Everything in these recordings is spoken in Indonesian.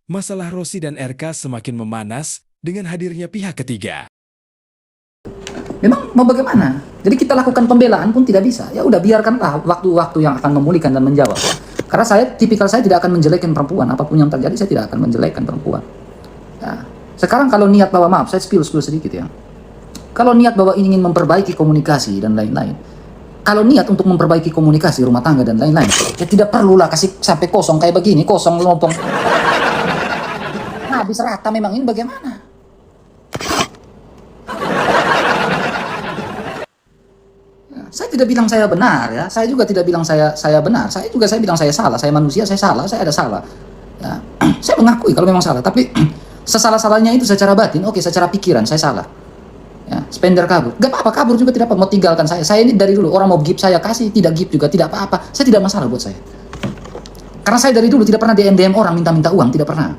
Masalah Rosi dan RK semakin memanas dengan hadirnya pihak ketiga. Memang mau bagaimana? Jadi kita lakukan pembelaan pun tidak bisa. Ya udah, biarkanlah waktu-waktu yang akan memulihkan dan menjawab. Karena tipikal saya tidak akan menjelekkan perempuan. Apapun yang terjadi, saya tidak akan menjelekkan perempuan. Ya. Sekarang kalau niat bahwa, maaf, saya spill sedikit ya. Kalau niat bahwa ingin memperbaiki komunikasi dan lain-lain. Kalau niat untuk memperbaiki komunikasi rumah tangga dan lain-lain, ya tidak perlulah kasih sampai kosong kayak begini, kosong lompong. Nah, habis rata memang ini bagaimana? Saya tidak bilang saya benar ya, saya juga tidak bilang saya benar, saya bilang saya salah, saya manusia, saya salah, saya ada salah. Ya. Saya mengakui kalau memang salah, tapi sesalah-salahnya itu secara batin, oke, secara pikiran saya salah. Ya, spender kabur, gak apa-apa, kabur juga tidak apa, mau tinggalkan saya ini dari dulu, orang mau gift saya kasih, tidak gift juga tidak apa-apa, saya tidak masalah buat saya. Karena saya dari dulu tidak pernah DM orang minta uang, tidak pernah.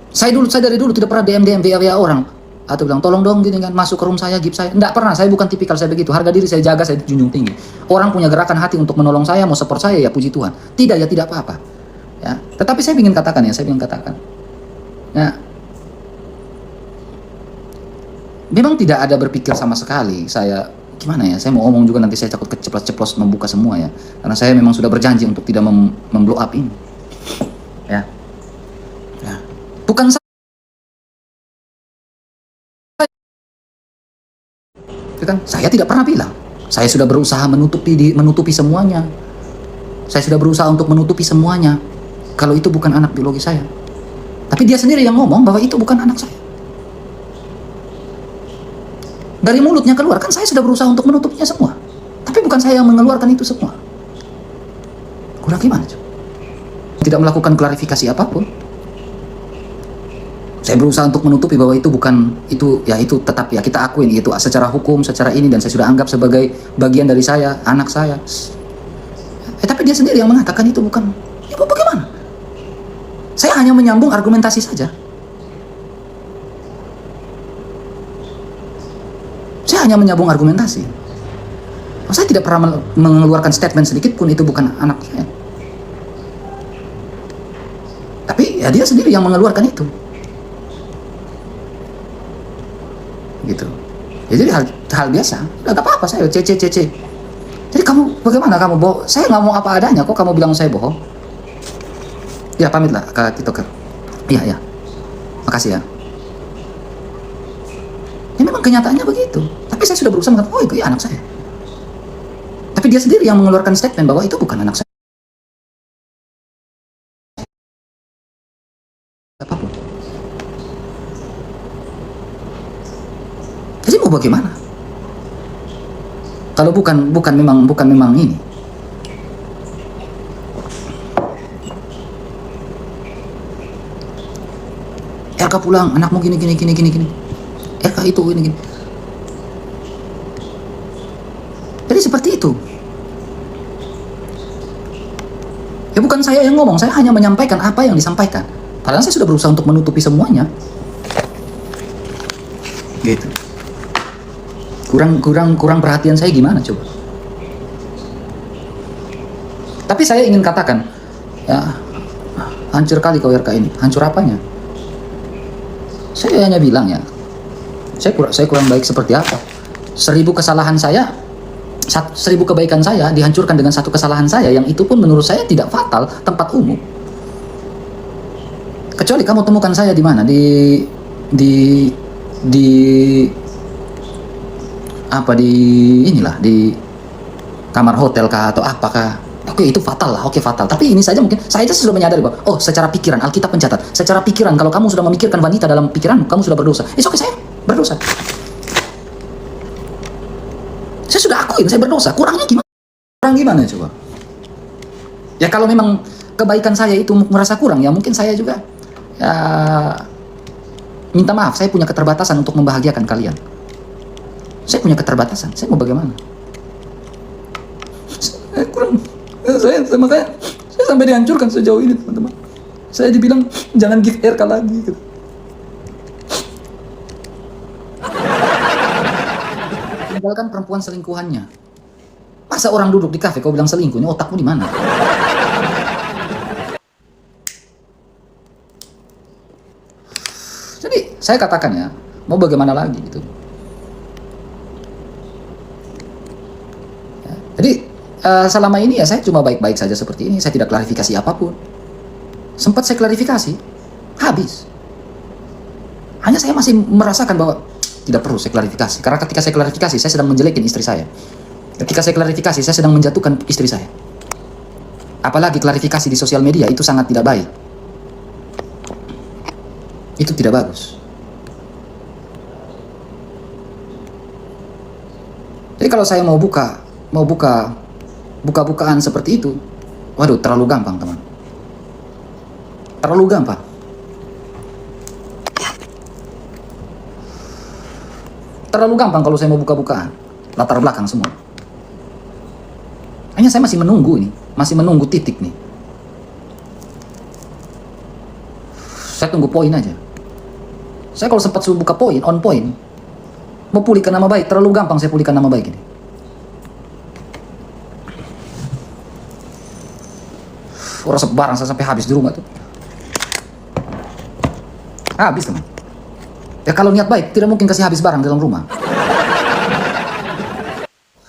Saya dari dulu tidak pernah DM WA orang. Atau bilang tolong dong gini kan, masuk ke room saya, gift saya. Enggak pernah, saya bukan tipikal saya begitu. Harga diri saya jaga, saya junjung tinggi. Orang punya gerakan hati untuk menolong saya, mau support saya, ya puji Tuhan. Tidak, ya tidak apa-apa. Ya, tetapi saya ingin katakan ya, ya, memang tidak ada berpikir sama sekali. Saya gimana ya, saya mau ngomong juga nanti saya takut keceplos-ceplos membuka semua ya. Karena saya memang sudah berjanji untuk tidak memblow up ini. Ya. Ya. Bukan kan, saya tidak pernah bilang. Saya sudah berusaha menutupi semuanya. Saya sudah berusaha untuk menutupi semuanya. Kalau itu bukan anak biologi saya. Tapi dia sendiri yang ngomong bahwa itu bukan anak saya. Dari mulutnya keluar, kan saya sudah berusaha untuk menutupinya semua. Tapi bukan saya yang mengeluarkan itu semua. Kurang gimana, cuy? Tidak melakukan klarifikasi apapun. Saya berusaha untuk menutupi bahwa itu bukan, itu tetap ya kita akuin itu secara hukum, secara ini, dan saya sudah anggap sebagai bagian dari saya, anak saya. Tapi dia sendiri yang mengatakan itu bukan. Ya bagaimana? Saya hanya menyambung argumentasi saja. Saya hanya menyambung argumentasi. Saya tidak pernah mengeluarkan statement sedikit pun itu bukan anak saya. Tapi ya dia sendiri yang mengeluarkan itu. Gitu. Ya, jadi hal biasa. Gak apa-apa, saya cece. Jadi kamu bagaimana, kamu bohong? Saya nggak mau apa adanya kok kamu bilang saya bohong. Ya pamitlah ke TikToker. Iya. Makasih ya. Ya memang kenyataannya begitu. Tapi saya sudah berusaha mengatakan, oh itu ya anak saya. Tapi dia sendiri yang mengeluarkan statement bahwa itu bukan anak saya. Apapun. Jadi mau bagaimana? Kalau bukan memang ini. RK pulang, anakmu gini. RK itu gini. Jadi seperti itu. Ya bukan saya yang ngomong, saya hanya menyampaikan apa yang disampaikan. Padahal saya sudah berusaha untuk menutupi semuanya. Gitu. Kurang perhatian saya gimana coba? Tapi saya ingin katakan, ya hancur kali kau RK ini. Hancur apanya? Saya hanya bilang ya, saya kurang baik seperti apa? 1000 kesalahan saya, 1000 kebaikan saya dihancurkan dengan satu kesalahan saya, yang itu pun menurut saya tidak fatal, tempat umum. Kecuali kamu temukan saya di mana? Di kamar hotel kah atau apakah? Oke, itu fatal lah, oke fatal. Tapi ini saja mungkin saya sudah menyadari bahwa secara pikiran, Alkitab mencatat, secara pikiran kalau kamu sudah memikirkan wanita dalam pikiranmu, kamu sudah berdosa. Oke, saya berdosa. Saya sudah akuin saya berdosa. Kurang gimana coba? Ya kalau memang kebaikan saya itu merasa kurang, ya mungkin saya juga ya minta maaf, saya punya keterbatasan untuk membahagiakan kalian. Saya punya keterbatasan, saya mau bagaimana? Makanya saya sampai dihancurkan sejauh ini, teman-teman. Saya dibilang jangan give RK lagi gitu. Tinggalkan perempuan selingkuhannya. Masa orang duduk di kafe kau bilang selingkuh? Ini otakmu di mana? Saya katakan ya, mau bagaimana lagi gitu. Ya, jadi selama ini ya saya cuma baik-baik saja seperti ini. Saya tidak klarifikasi apapun. Sempat saya klarifikasi, habis. Hanya saya masih merasakan bahwa tidak perlu saya klarifikasi. Karena ketika saya klarifikasi, saya sedang menjelekin istri saya. Ketika saya klarifikasi, saya sedang menjatuhkan istri saya. Apalagi klarifikasi di sosial media itu sangat tidak baik. Itu tidak bagus. Jadi kalau saya mau buka-bukaan seperti itu, waduh, terlalu gampang, teman. Terlalu gampang. Terlalu gampang kalau saya mau buka-bukaan. Latar belakang semua. Hanya saya masih menunggu nih. Masih menunggu titik nih. Saya tunggu poin aja. Saya kalau sempat buka poin, on point, mau pulihkan nama baik, terlalu gampang saya pulihkan nama baik ini. Orang barang saya sampai habis di rumah tuh. Habis, teman. Ya kalau niat baik, tidak mungkin kasih habis barang dalam rumah.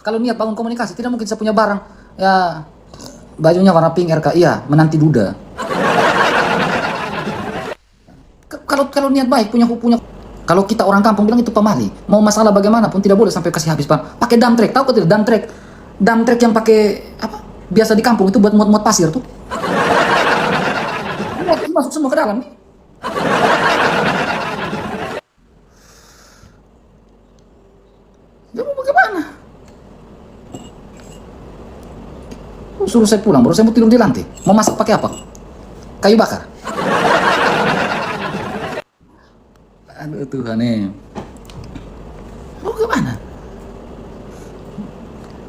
Kalau niat bangun komunikasi, tidak mungkin saya punya barang, ya bajunya warna pink RK, iya, menanti duda. Kalau niat baik, punya. Kalau kita orang kampung bilang itu pamali. Mau masalah bagaimanapun tidak boleh sampai kasih habis barang. Pakai dump truck, tahu kok tidak? Dump truck yang pakai apa? Biasa di kampung itu buat muat pasir tuh. Masuk semua ke dalam nih. Ya mau bagaimana? Suruh saya pulang, baru saya mau tidur di lantai. Mau masak pakai apa? Kayu bakar. Aduh Tuhan nih. Mau bagaimana?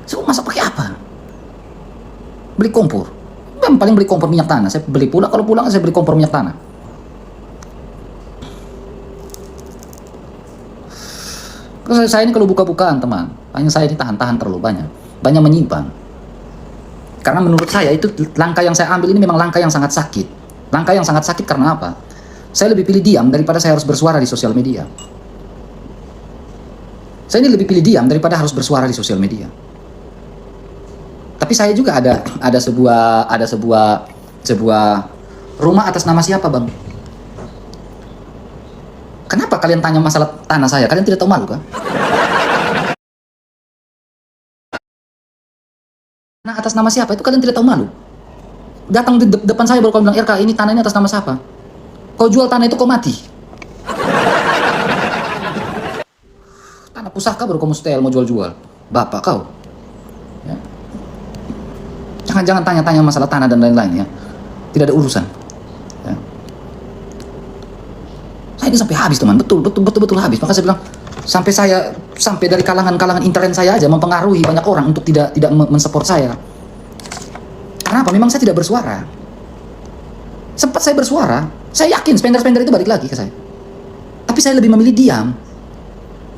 Saya mau masak pakai apa? Beli kompor. Yang paling beli kompor minyak tanah. Saya beli pula, kalau pulang saya beli kompor minyak tanah. Terus saya ini kalau buka-bukaan, teman, hanya saya ini tahan-tahan terlalu banyak menyimpang. Karena menurut saya itu langkah yang saya ambil ini memang langkah yang sangat sakit. Langkah yang sangat sakit karena apa? Saya lebih pilih diam daripada saya harus bersuara di sosial media. Saya ini lebih pilih diam daripada harus bersuara di sosial media. Tapi saya juga ada sebuah rumah atas nama siapa, Bang? Kenapa kalian tanya masalah tanah saya? Kalian tidak tahu malu kah? Nah, atas nama siapa itu kalian tidak tahu malu. Datang di depan saya baru kau bilang, RK, ini tanah ini atas nama siapa? Kau jual tanah itu kau mati. Tanah pusaka baru kau mustel mau jual-jual. Bapak kau. Ya. Jangan tanya-tanya masalah tanah dan lain-lain ya. Tidak ada urusan. Ya. Saya ini sampai habis, teman. Betul habis. Maka saya bilang, sampai dari kalangan intern saya aja mempengaruhi banyak orang untuk tidak mensupport saya. Kenapa? Memang saya tidak bersuara. Sempat saya bersuara, saya yakin spender itu balik lagi ke saya. Tapi saya lebih memilih diam.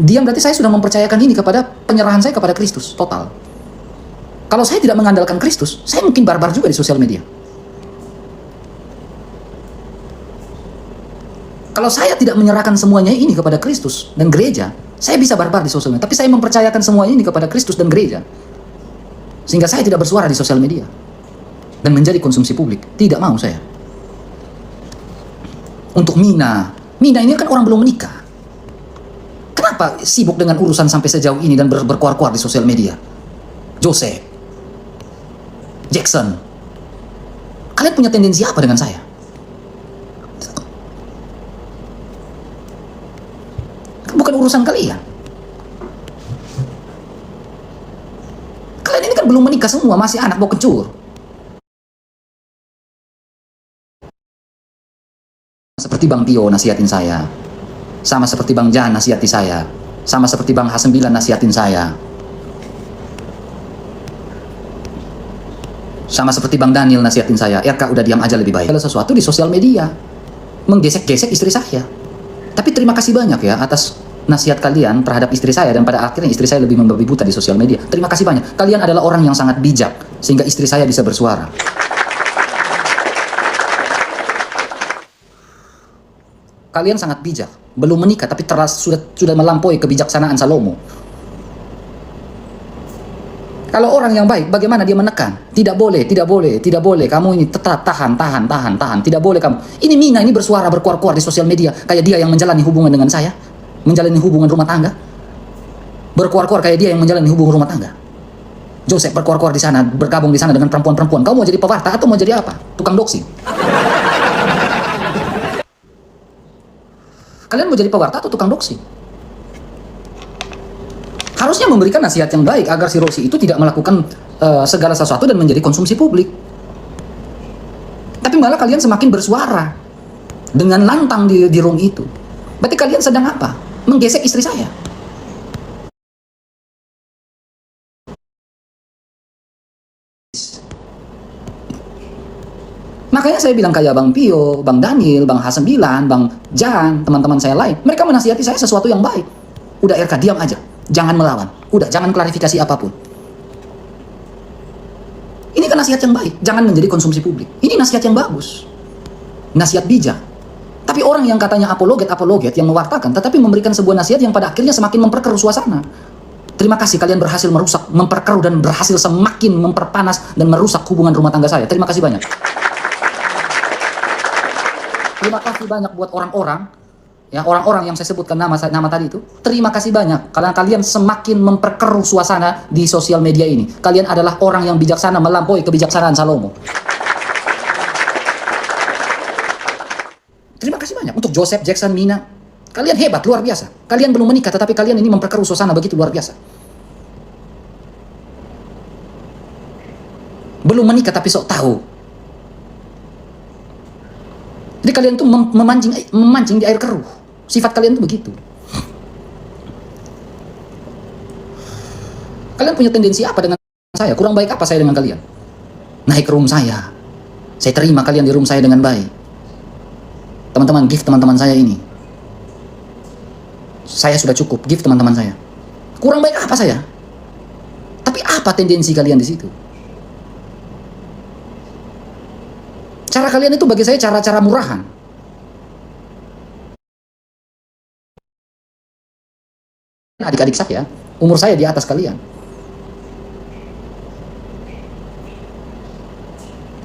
Diam berarti saya sudah mempercayakan ini kepada penyerahan saya kepada Kristus total. Kalau saya tidak mengandalkan Kristus, saya mungkin barbar juga di sosial media. Kalau saya tidak menyerahkan semuanya ini kepada Kristus dan gereja, saya bisa barbar di sosial media. Tapi saya mempercayakan semua ini kepada Kristus dan gereja. Sehingga saya tidak bersuara di sosial media. Dan menjadi konsumsi publik. Tidak mau saya. Untuk Mina ini kan orang belum menikah. Kenapa sibuk dengan urusan sampai sejauh ini dan berkuar-kuar di sosial media? Joseph, Jackson, kalian punya tendensi apa dengan saya? Bukan urusan kalian. Kalian ini kan belum menikah semua, masih anak bau kencur. Seperti Bang Tio nasihatin saya, sama seperti Bang Jan nasihati saya, sama seperti Bang H9 nasihatin saya, sama seperti Bang Daniel nasihatin saya. RK udah diam aja lebih baik. Kalau sesuatu di sosial media menggesek-gesek istri saya. Tapi terima kasih banyak ya atas nasihat kalian terhadap istri saya, dan pada akhirnya istri saya lebih membabi buta di sosial media. Terima kasih banyak. Kalian adalah orang yang sangat bijak sehingga istri saya bisa bersuara. Kalian sangat bijak belum menikah tapi sudah melampaui kebijaksanaan Salomo. Kalau orang yang baik, bagaimana dia menekan? Tidak boleh, tidak boleh, tidak boleh. Kamu ini tetap tahan. Tidak boleh kamu. Ini Mina ini bersuara, berkuar-kuar di sosial media. Kayak dia yang menjalani hubungan dengan saya. Menjalani hubungan rumah tangga. Berkuar-kuar kayak dia yang menjalani hubungan rumah tangga. Joseph berkuar-kuar di sana, bergabung di sana dengan perempuan-perempuan. Kamu mau jadi pewarta atau mau jadi apa? Tukang doxing. Kalian mau jadi pewarta atau tukang doxing? Harusnya memberikan nasihat yang baik agar si Rosi itu tidak melakukan segala sesuatu dan menjadi konsumsi publik. Tapi malah kalian semakin bersuara dengan lantang di room itu. Berarti kalian sedang apa? Menggesek istri saya. Makanya saya bilang kayak Bang Pio, Bang Daniel, Bang H9, Bang Jan, teman-teman saya lain. Mereka menasihati saya sesuatu yang baik. Udah RK, diam aja. Jangan melawan. Udah, jangan klarifikasi apapun. Ini kan nasihat yang baik. Jangan menjadi konsumsi publik. Ini nasihat yang bagus. Nasihat bijak. Tapi orang yang katanya apologet yang mewartakan, tetapi memberikan sebuah nasihat yang pada akhirnya semakin memperkeruh suasana. Terima kasih kalian berhasil merusak, memperkeruh dan berhasil semakin memperpanas dan merusak hubungan rumah tangga saya. Terima kasih banyak. Terima kasih banyak buat orang-orang, ya orang-orang yang saya sebutkan nama tadi itu. Terima kasih banyak karena kalian semakin memperkeruh suasana di sosial media ini. Kalian adalah orang yang bijaksana melampaui kebijaksanaan Salomo. Terima kasih banyak untuk Joseph, Jackson, Mina. Kalian hebat, luar biasa. Kalian belum menikah tetapi kalian ini memperkeruh suasana begitu luar biasa. Belum menikah tapi sok tahu. Jadi kalian tuh memancing di air keruh. Sifat kalian tuh begitu. Kalian punya tendensi apa dengan saya? Kurang baik apa saya dengan kalian? Naik ke room saya. Saya terima kalian di room saya dengan baik. Teman-teman, gift teman-teman saya ini. Saya sudah cukup, gift teman-teman saya. Kurang baik apa saya? Tapi apa tendensi kalian di situ? Cara kalian itu bagi saya cara-cara murahan. Adik-adik saya, umur saya di atas kalian.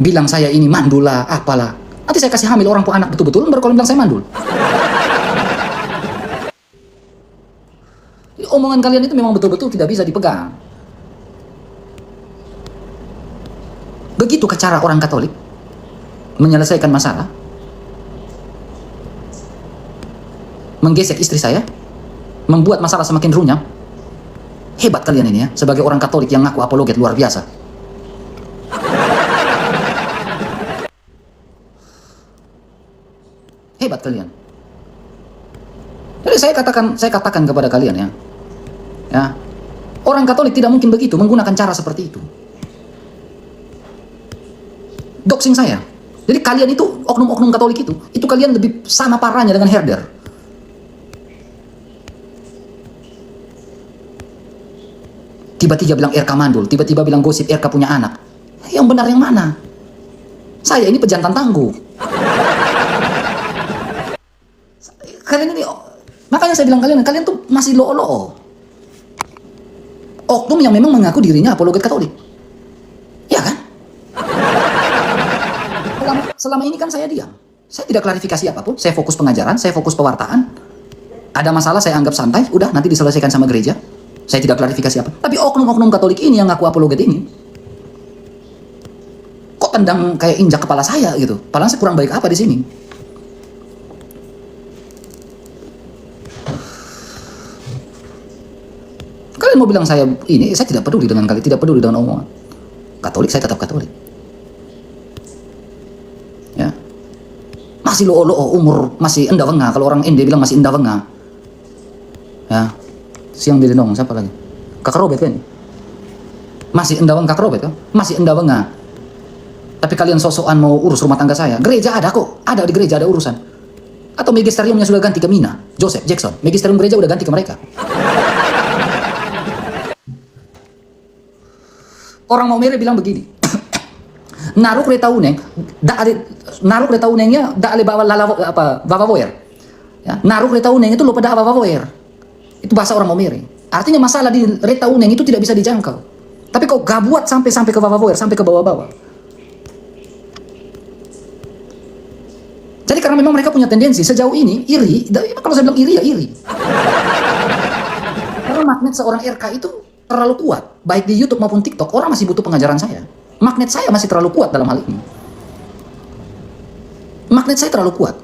Bilang saya ini mandul lah, apalah. Nanti saya kasih hamil orang tua anak betul-betul, baru kalian bilang saya mandul. Jadi omongan kalian itu memang betul-betul tidak bisa dipegang. Begitu ke cara orang Katolik menyelesaikan masalah, menggesek istri saya, membuat masalah semakin runyam. Hebat kalian ini ya, sebagai orang Katolik yang ngaku apologet luar biasa. Hebat kalian. Jadi saya katakan kepada kalian ya, orang Katolik tidak mungkin begitu menggunakan cara seperti itu. Doxing saya. Jadi kalian itu, oknum-oknum Katolik itu kalian lebih sama parahnya dengan herder. Tiba-tiba bilang RK mandul, tiba-tiba bilang gosip RK punya anak. Yang benar yang mana? Saya ini pejantan tangguh. Kalian ini, makanya saya bilang kalian tuh masih lo-lo. Oknum yang memang mengaku dirinya apologet Katolik. Ya kan? Selama ini kan saya diam. Saya tidak klarifikasi apapun. Saya fokus pengajaran, saya fokus pewartaan. Ada masalah saya anggap santai, udah nanti diselesaikan sama gereja. Saya tidak klarifikasi apa. Tapi oknum-oknum Katolik ini yang ngaku apologet ini, kok tendang kayak injak kepala saya gitu. Padahal saya kurang baik apa di sini? Kalian mau bilang saya ini, saya tidak peduli dengan kalian, tidak peduli dengan omongan. Katolik, saya tetap Katolik. Ya. Masih lo umur masih endah wenga, kalau orang Ende bilang masih endah wenga. Ya. Siang diri dong, siapa lagi? Kakak Robert kan? Masih endah wenga, Kakak Robert kan? Masih endah wenga. Tapi kalian sosokan mau urus rumah tangga saya. Gereja ada kok, ada di gereja ada urusan. Atau magisteriumnya sudah ganti ke Mina, Joseph, Jackson. Magisterium gereja udah ganti ke mereka. Orang mau mere bilang begini. Naruh kereta unengnya da ale bawa lala apa bava boyer. Ya, naruh reta uneng itu lupa dah apa-apa. Itu bahasa orang Maumere. Artinya masalah di reta uneng itu tidak bisa dijangkau. Tapi kok gabuat sampai ke bawah-bawah, sampai ke bawah-bawah. Jadi karena memang mereka punya tendensi sejauh ini iri, kalau saya bilang iri ya iri. Karena magnet seorang RK itu terlalu kuat, baik di YouTube maupun TikTok, orang masih butuh pengajaran saya. Magnet saya masih terlalu kuat dalam hal ini. Magnet saya terlalu kuat.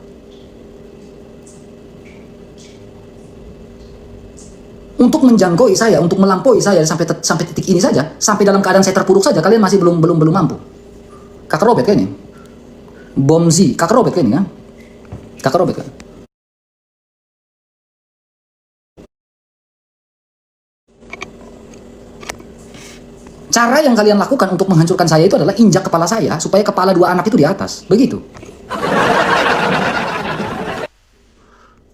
Untuk menjangkau saya, untuk melampaui saya sampai titik ini saja, sampai dalam keadaan saya terpuruk saja, kalian masih belum mampu. Kakak Robert kan ini? Bomzi, kakak Robert kan ini kan? Kakak Robert kan? Cara yang kalian lakukan untuk menghancurkan saya itu adalah injak kepala saya supaya kepala dua anak itu di atas. Begitu.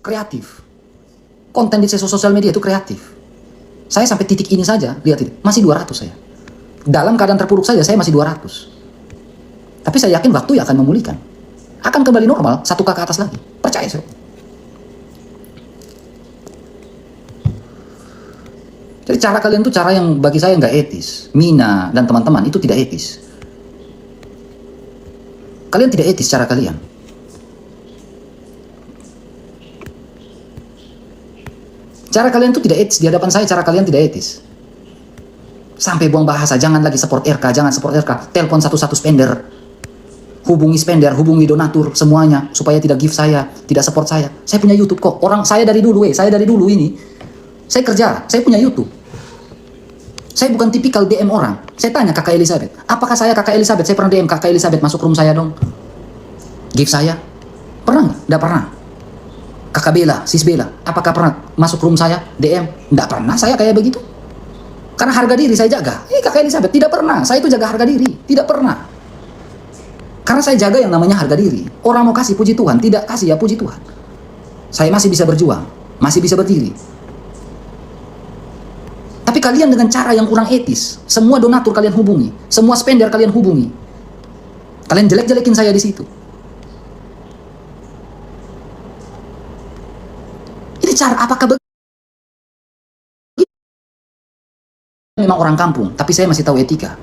Kreatif. Konten di sosial media itu kreatif. Saya sampai titik ini saja, lihat ini, masih 200 saya. Dalam keadaan terpuruk saja saya masih 200. Tapi saya yakin waktu akan memulihkan. Akan kembali normal, 1K ke atas lagi. Percaya saya. Jadi cara kalian itu cara yang bagi saya nggak etis. Mina dan teman-teman itu tidak etis. Kalian tidak etis cara kalian. Cara kalian itu tidak etis. Di hadapan saya cara kalian tidak etis. Sampai buang bahasa, jangan lagi support RK, jangan support RK. Telepon satu-satu spender. Hubungi spender, hubungi donatur, semuanya. Supaya tidak give saya, tidak support saya. Saya punya YouTube kok. Orang saya dari dulu ini. Saya kerja, saya punya YouTube. Saya bukan tipikal DM orang. Saya tanya kakak Elizabeth, apakah saya kakak Elizabeth? Saya pernah DM kakak Elizabeth masuk room saya dong. Give saya? Pernah nggak? Nggak pernah. Kakak Bella, sis Bella, apakah pernah masuk room saya DM? Nggak pernah saya kayak begitu. Karena harga diri saya jaga. Kakak Elizabeth, tidak pernah. Saya itu jaga harga diri. Tidak pernah. Karena saya jaga yang namanya harga diri. Orang mau kasih puji Tuhan, tidak kasih ya puji Tuhan. Saya masih bisa berjuang, masih bisa berdiri. Tapi kalian dengan cara yang kurang etis, semua donatur kalian hubungi, semua spender kalian hubungi. Kalian jelek-jelekin saya di situ. Ini cara apakah memang orang kampung, tapi saya masih tahu etika.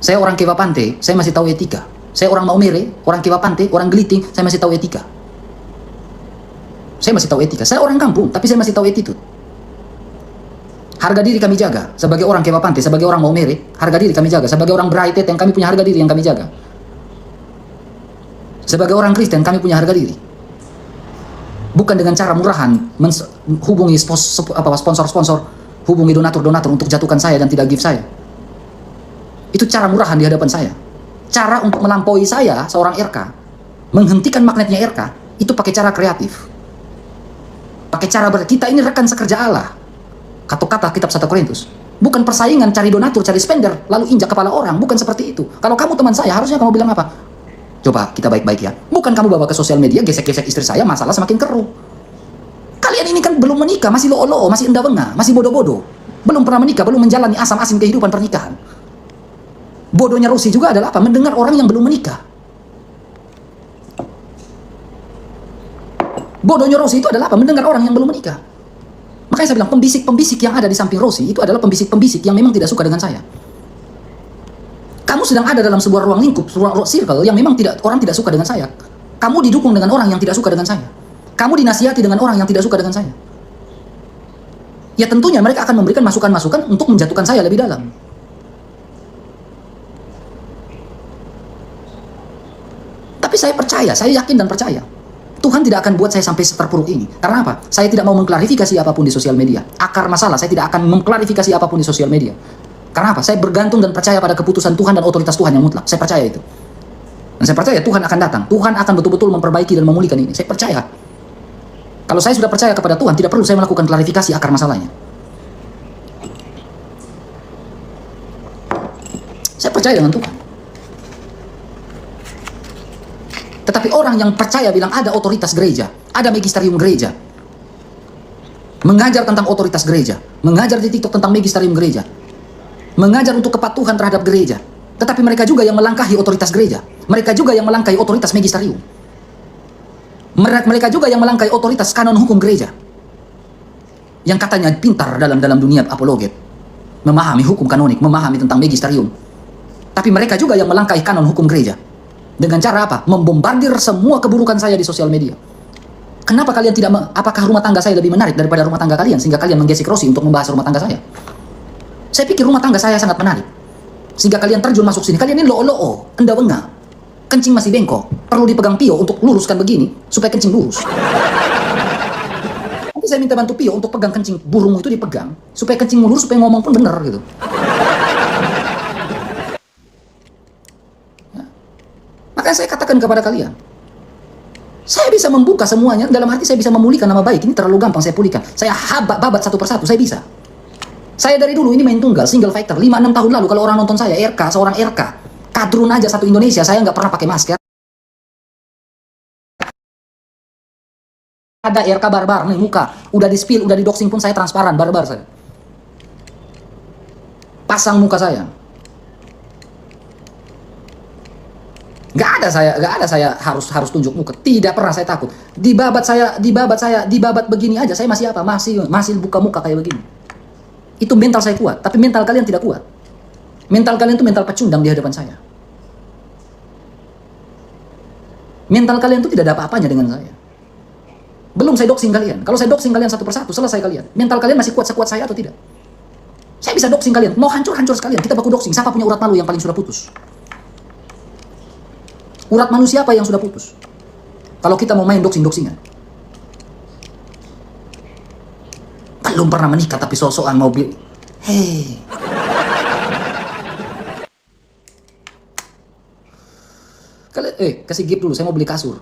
Saya orang Kewa Pante, saya masih tahu etika. Saya orang Maumere, orang Kewa Pante, orang Geliting, saya masih tahu etika. Saya masih tahu etika. Saya orang kampung, tapi saya masih tahu attitude. Harga diri kami jaga. Sebagai orang Kewa Pante, sebagai orang Maumere, harga diri kami jaga. Sebagai orang Brightet yang kami punya harga diri yang kami jaga. Sebagai orang Kristen kami punya harga diri. Bukan dengan cara murahan hubungi sponsor-sponsor, hubungi donatur-donatur untuk jatuhkan saya dan tidak give saya. Itu cara murahan di hadapan saya. Cara untuk melampaui saya, seorang RK, menghentikan magnetnya RK, itu pakai cara kreatif. Pakai cara kita ini rekan sekerja Allah. Kata kitab 1 Korintus. Bukan persaingan cari donatur, cari spender, lalu injak kepala orang. Bukan seperti itu. Kalau kamu teman saya, harusnya kamu bilang apa? Coba kita baik-baik ya. Bukan kamu bawa ke sosial media, gesek-gesek istri saya, masalah semakin keruh. Kalian ini kan belum menikah, masih lo-lo, masih endah-endah, masih bodoh-bodoh. Belum pernah menikah, belum menjalani asam-asim kehidupan pernikahan. Bodohnya Rosi juga adalah apa? Mendengar orang yang belum menikah. Bodohnya Rosi itu adalah apa? Mendengar orang yang belum menikah. Makanya saya bilang, pembisik-pembisik yang ada di samping Rosi itu adalah pembisik-pembisik yang memang tidak suka dengan saya. Kamu sedang ada dalam sebuah ruang lingkup, ruang circle yang memang orang tidak suka dengan saya. Kamu didukung dengan orang yang tidak suka dengan saya. Kamu dinasihati dengan orang yang tidak suka dengan saya. Ya tentunya mereka akan memberikan masukan-masukan untuk menjatuhkan saya lebih dalam. Tapi saya percaya, saya yakin dan percaya. Tuhan tidak akan buat saya sampai terpuruk ini. Karena apa? Saya tidak mau mengklarifikasi apapun di sosial media. Akar masalah, saya tidak akan mengklarifikasi apapun di sosial media. Karena apa? Saya bergantung dan percaya pada keputusan Tuhan dan otoritas Tuhan yang mutlak. Saya percaya itu. Dan saya percaya Tuhan akan datang. Tuhan akan betul-betul memperbaiki dan memulihkan ini. Saya percaya. Kalau saya sudah percaya kepada Tuhan, tidak perlu saya melakukan klarifikasi akar masalahnya. Saya percaya dengan Tuhan. Tetapi orang yang percaya bilang ada otoritas gereja, ada magisterium gereja, mengajar tentang otoritas gereja, mengajar di TikTok tentang magisterium gereja, mengajar untuk kepatuhan terhadap gereja, tetapi mereka juga yang melangkahi otoritas gereja, mereka juga yang melangkahi otoritas magisterium. Mereka juga yang melangkai otoritas kanon hukum gereja. Yang katanya pintar dalam dunia apologet. Memahami hukum kanonik, memahami tentang magisterium. Tapi mereka juga yang melangkai kanon hukum gereja. Dengan cara apa? Membombardir semua keburukan saya di sosial media. Kenapa kalian tidak, apakah rumah tangga saya lebih menarik daripada rumah tangga kalian? Sehingga kalian menggesek Rosi untuk membahas rumah tangga saya. Saya pikir rumah tangga saya sangat menarik. Sehingga kalian terjun masuk sini. Kalian ini lo-lo, endawenga. Kencing masih bengkok. Perlu dipegang Pio untuk luruskan begini, supaya kencing lurus. Nanti saya minta bantu Pio untuk pegang kencing burung itu, dipegang. Supaya kencing lurus, supaya ngomong pun benar gitu. Ya. Makanya saya katakan kepada kalian. Saya bisa membuka semuanya, dalam arti saya bisa memulihkan nama baik. Ini terlalu gampang saya pulihkan. Saya babat satu persatu, saya bisa. Saya dari dulu ini main tunggal, single fighter. 5-6 tahun lalu kalau orang nonton saya, seorang RK. Kadrun aja satu Indonesia, saya nggak pernah pakai masker. Ada RK barbar nih muka, udah di spill, udah di doxing pun saya transparan, barbar saya. Pasang muka saya. Nggak ada saya harus tunjuk muka. Tidak pernah saya takut. Dibabat begini aja, saya masih apa? Masih buka muka kayak begini. Itu mental saya kuat, tapi mental kalian tidak kuat. Mental kalian itu mental pecundang di hadapan saya. Mental kalian itu tidak ada apa-apanya dengan saya. Belum saya doxing kalian. Kalau saya doxing kalian satu persatu, selesai kalian. Mental kalian masih kuat sekuat saya atau tidak? Saya bisa doxing kalian. Mau hancur sekalian. Kita baku doxing. Siapa punya urat malu yang paling sudah putus? Urat malu siapa yang sudah putus? Kalau kita mau main doxing-doxingan. Belum pernah menikah tapi sok-sokan mau beli. Hei. Kasih gift dulu, saya mau beli kasur.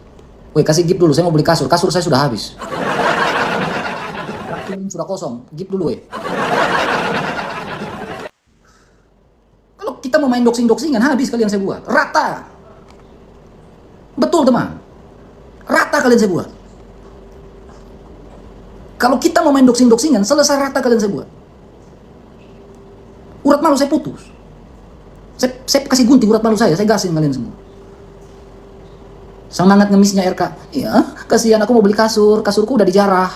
Kasih gift dulu, saya mau beli kasur. Kasur saya sudah habis. Sudah kosong, gift dulu Kalau kita mau main doxing-doxingan, habis kalian saya buat. Rata. Betul teman. Rata kalian saya buat. Kalau kita mau main doxing-doxingan, selesai rata kalian saya buat. Urat malu saya putus. Saya kasih gunting urat malu saya gasin kalian semua. Semangat ngemisnya RK. Iya, kasihan aku mau beli kasur. Kasurku udah dijarah.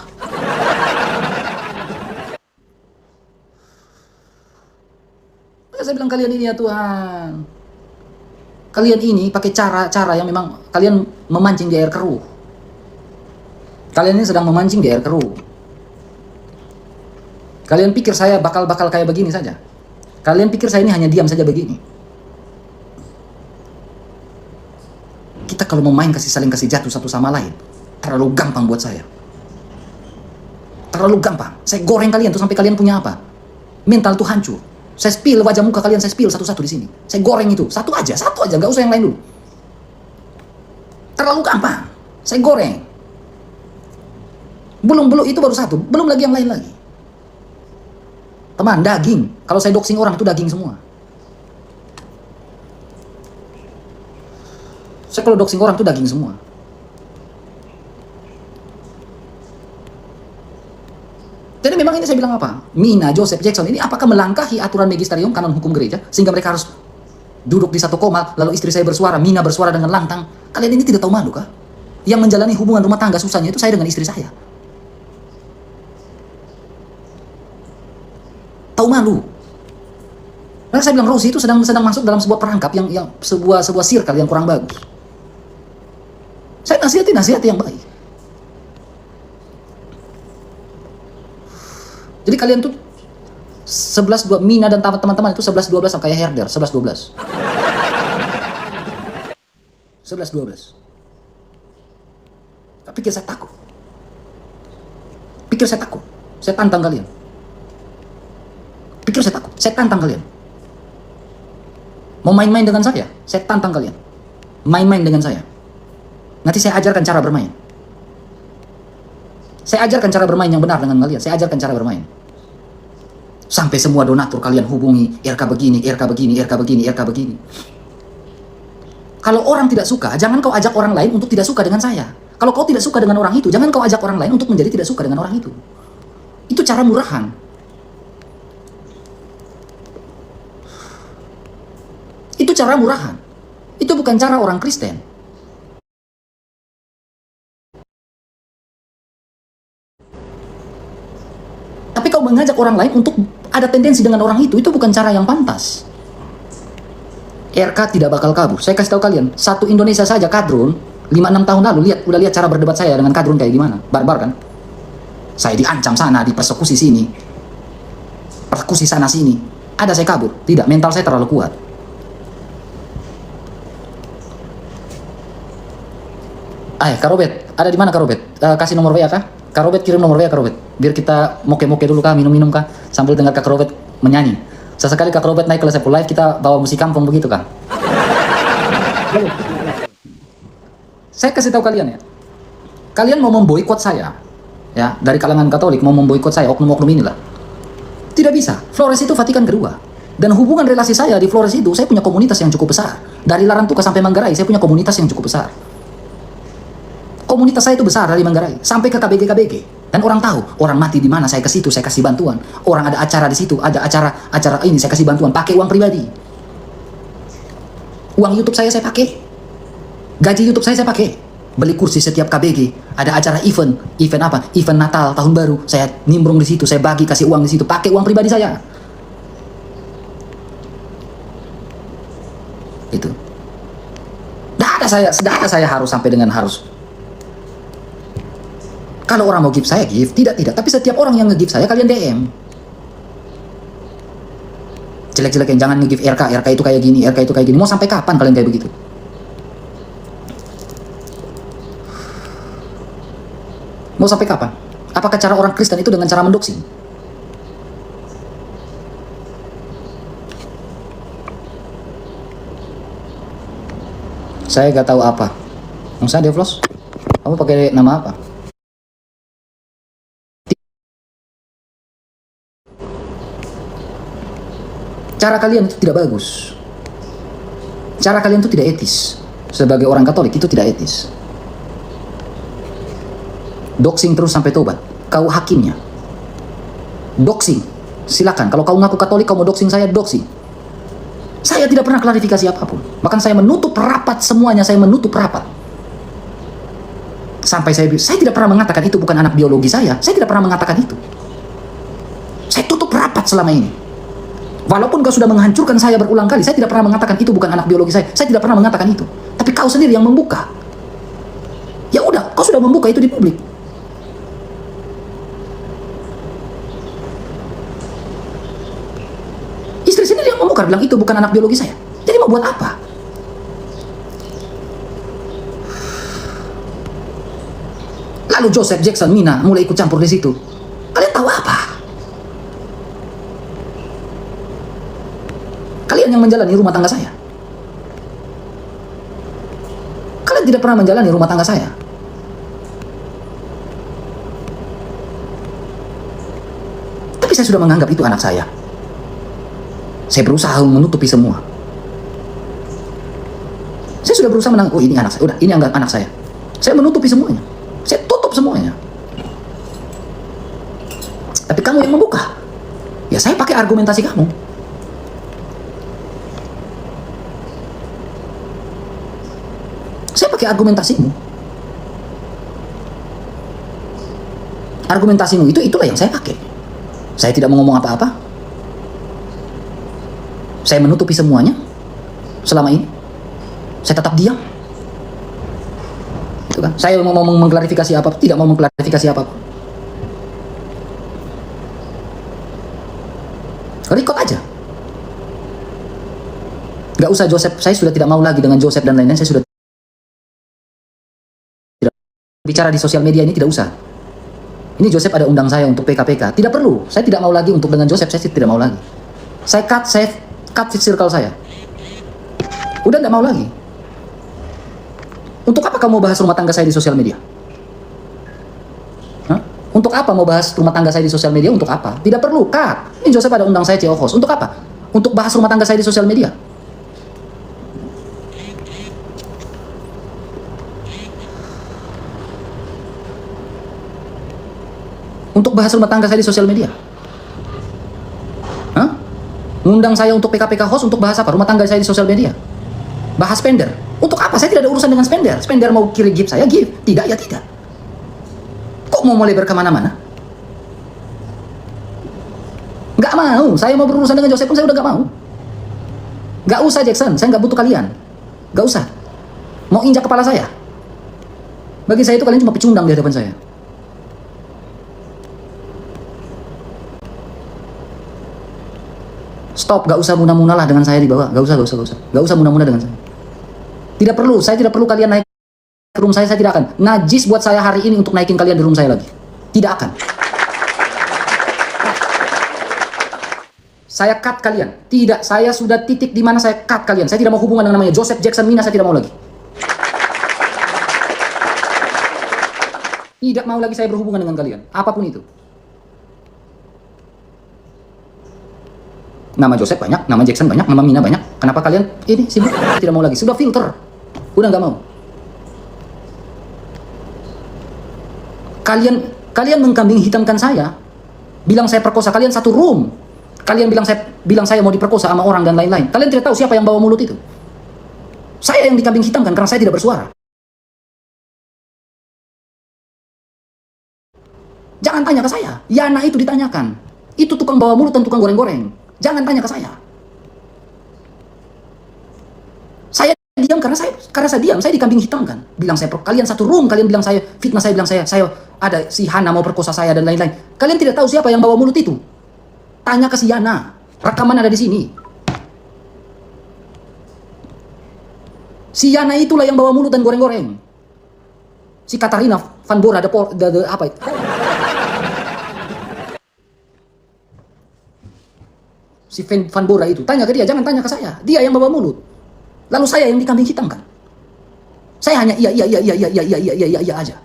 Saya bilang kalian ini ya Tuhan. Kalian ini pakai cara yang memang kalian memancing di air keruh. Kalian ini sedang memancing di air keruh. Kalian pikir saya bakal kayak begini saja. Kalian pikir saya ini hanya diam saja begini. Kita kalau mau main saling kasih jatuh satu sama lain, terlalu gampang buat saya. Terlalu gampang. Saya goreng kalian tuh sampai kalian punya apa? Mental tuh hancur. Saya spill wajah muka kalian, saya spill satu-satu di sini. Saya goreng itu, satu aja, nggak usah yang lain dulu. Terlalu gampang. Saya goreng. Belum itu baru satu, belum lagi yang lain lagi. Teman, daging. Kalau saya doxing orang itu daging semua. Saya kalau doxing orang itu daging semua. Jadi memang ini saya bilang apa? Mina, Joseph, Jackson ini apakah melangkahi aturan magisterium kanon hukum gereja sehingga mereka harus duduk di satu koma lalu istri saya bersuara, Mina bersuara dengan lantang. Kalian ini tidak tahu malu kah? Yang menjalani hubungan rumah tangga susahnya itu saya dengan istri saya. Tahu malu. Karena saya bilang Rosi itu sedang masuk dalam sebuah perangkap yang sebuah circle yang kurang bagus. Saya nasihati yang baik. Jadi kalian tuh 11-12 Mina dan teman-teman itu 11-12 kayak herder, 11-12. 11-12. Pikir saya takut. Saya tantang kalian. Pikir saya takut. Saya tantang kalian. Mau main-main dengan saya tantang kalian. Main-main dengan saya. Nanti saya ajarkan cara bermain. Saya ajarkan cara bermain yang benar dengan kalian. Saya ajarkan cara bermain. Sampai semua donatur kalian hubungi, RK begini. Kalau orang tidak suka, jangan kau ajak orang lain untuk tidak suka dengan saya. Kalau kau tidak suka dengan orang itu, jangan kau ajak orang lain untuk menjadi tidak suka dengan orang itu. Itu cara murahan. Itu cara murahan. Itu bukan cara orang Kristen. Tapi kau mengajak orang lain untuk ada tendensi dengan orang itu bukan cara yang pantas. RK tidak bakal kabur. Saya kasih tahu kalian, satu Indonesia saja kadrun 5-6 tahun lalu udah lihat cara berdebat saya dengan kadrun kayak gimana. Barbar kan? Saya diancam sana, dipersekusi sini, persekusi sana sini. Ada saya kabur? Tidak, mental saya terlalu kuat. Kak Robert, ada di mana Kak Robert? Kasih nomor WA kah? Kak Robert kirim nomor WA Kak Robert. Biar kita moke-moke dulu kah, minum-minum kah, sambil dengar Kak Robert menyanyi. Sesekali Kak Robert naik ke Level Live, kita bawa musik kampung begitu kah? Saya kasih tahu kalian ya. Kalian mau memboikot saya, ya, dari kalangan Katolik mau memboikot saya, oknum-oknum inilah. Tidak bisa. Flores itu Vatikan kedua. Dan hubungan relasi saya di Flores itu, saya punya komunitas yang cukup besar. Dari Larantuka sampai Manggarai, saya punya komunitas yang cukup besar. Komunitas saya itu besar dari Manggarai sampai ke KBG. Dan orang tahu, orang mati di mana saya ke situ, saya kasih bantuan. Orang ada acara di situ, ada acara ini saya kasih bantuan, pakai uang pribadi. Uang YouTube saya pakai. Gaji YouTube saya pakai. Beli kursi setiap KBG, ada acara event apa? Event Natal, tahun baru, saya nimbrung di situ, saya bagi kasih uang di situ, pakai uang pribadi saya. Itu. Tidak ada saya harus sampai dengan harus. Kalau orang mau give saya give, tidak. Tapi setiap orang yang nge-give saya, kalian DM. Jelek-jelek yang jangan nge-give RK itu kayak gini, RK itu kayak gini. Mau sampai kapan kalian kayak begitu? Mau sampai kapan? Apakah cara orang Kristen itu dengan cara mendoxing? Saya gak tahu apa. Masa Devlos? Kamu pakai nama apa? Cara kalian itu tidak bagus. Cara kalian itu tidak etis. Sebagai orang Katolik itu tidak etis. Doxing terus sampai tobat. Kau hakimnya. Doxing. Silakan. Kalau kau ngaku Katolik, kau mau doxing saya, doxing. Saya tidak pernah klarifikasi apapun. Bahkan saya menutup rapat semuanya. Saya menutup rapat. Sampai saya tidak pernah mengatakan itu bukan anak biologi saya. Saya tidak pernah mengatakan itu. Saya tutup rapat selama ini. Walaupun kau sudah menghancurkan saya berulang kali, saya tidak pernah mengatakan itu bukan anak biologi saya. Saya tidak pernah mengatakan itu. Tapi kau sendiri yang membuka. Ya udah, kau sudah membuka itu di publik. Istri sendiri yang membuka, bilang itu bukan anak biologi saya. Jadi mau buat apa? Lalu Joseph Jackson, Mina mulai ikut campur di situ. Kalian tahu apa? Kalian yang menjalani rumah tangga saya. Kalian tidak pernah menjalani rumah tangga saya. Tapi saya sudah menganggap itu anak saya. Saya berusaha menutupi semua. Saya sudah berusaha menang. Oh, ini anak saya. Udah, ini anak saya. Saya menutupi semuanya. Saya tutup semuanya. Tapi kamu yang membuka. Ya saya pakai argumentasi kamu. Saya pakai argumentasimu. Argumentasimu itulah yang saya pakai. Saya tidak mau ngomong apa-apa. Saya menutupi semuanya selama ini. Saya tetap diam. Itu kan? Saya mau mengklarifikasi apa? Tidak mau mengklarifikasi apa. Record aja. Gak usah Joseph. Saya sudah tidak mau lagi dengan Joseph dan lain-lain. Saya sudah bicara di sosial media ini, tidak usah. Ini Joseph ada undang saya untuk PKPK. Tidak perlu. Saya tidak mau lagi untuk dengan Joseph. Saya tidak mau lagi. Saya cut circle saya. Udah tidak mau lagi. Untuk apa kamu bahas rumah tangga saya di sosial media? Hah? Untuk apa mau bahas rumah tangga saya di sosial media? Untuk apa? Tidak perlu. Cut. Ini Joseph ada undang saya CEO host. Untuk apa? Untuk bahas rumah tangga saya di sosial media. Untuk bahas rumah tangga saya di sosial media. Hah? Ngundang saya untuk PKPK host untuk bahas apa? Rumah tangga saya di sosial media. Bahas spender. Untuk apa? Saya tidak ada urusan dengan spender. Spender mau kirim gift saya, give. Tidak, ya tidak. Kok mau mulai berkemana-mana? Nggak mau. Saya mau berurusan dengan Joseph pun saya udah nggak mau. Nggak usah Jackson, saya nggak butuh kalian. Nggak usah. Mau injak kepala saya. Bagi saya itu kalian cuma pecundang di hadapan saya. Stop, gak usah munah-munah lah dengan saya di bawah. Gak usah munah-munah dengan saya. Tidak perlu, saya tidak perlu kalian naik ke room saya tidak akan. Najis buat saya hari ini untuk naikin kalian di room saya lagi. Tidak akan. Saya cut kalian. Tidak, saya sudah titik di mana saya cut kalian. Saya tidak mau hubungan dengan namanya Joseph Jackson Mina, saya tidak mau lagi. Tidak mau lagi saya berhubungan dengan kalian. Apapun itu. Nama Joseph banyak, nama Jackson banyak, nama Mina banyak. Kenapa kalian ini sibuk? Tidak mau lagi. Sudah filter. Udah nggak mau. Kalian mengkambing hitamkan saya. Bilang saya perkosa kalian satu room. Kalian bilang saya mau diperkosa sama orang dan lain-lain. Kalian tidak tahu siapa yang bawa mulut itu. Saya yang dikambing hitamkan karena saya tidak bersuara. Jangan tanya ke saya. Yana itu ditanyakan. Itu tukang bawa mulut dan tukang goreng-goreng. Jangan tanya ke saya. Saya diam karena saya diam, saya dikambing hitamkan. Bilang saya kalian satu room, kalian bilang saya fitnah, saya bilang saya ada si Hana mau perkosa saya dan lain-lain. Kalian tidak tahu siapa yang bawa mulut itu. Tanya ke si Yana. Rekaman ada di sini. Si Yana itulah yang bawa mulut dan goreng-goreng. Si Katarina Van Bora apa itu? Si Van Bora itu, tanya ke dia, jangan tanya ke saya. Dia yang bawa mulut. Lalu saya yang dikambing hitamkan. Saya hanya iya aja.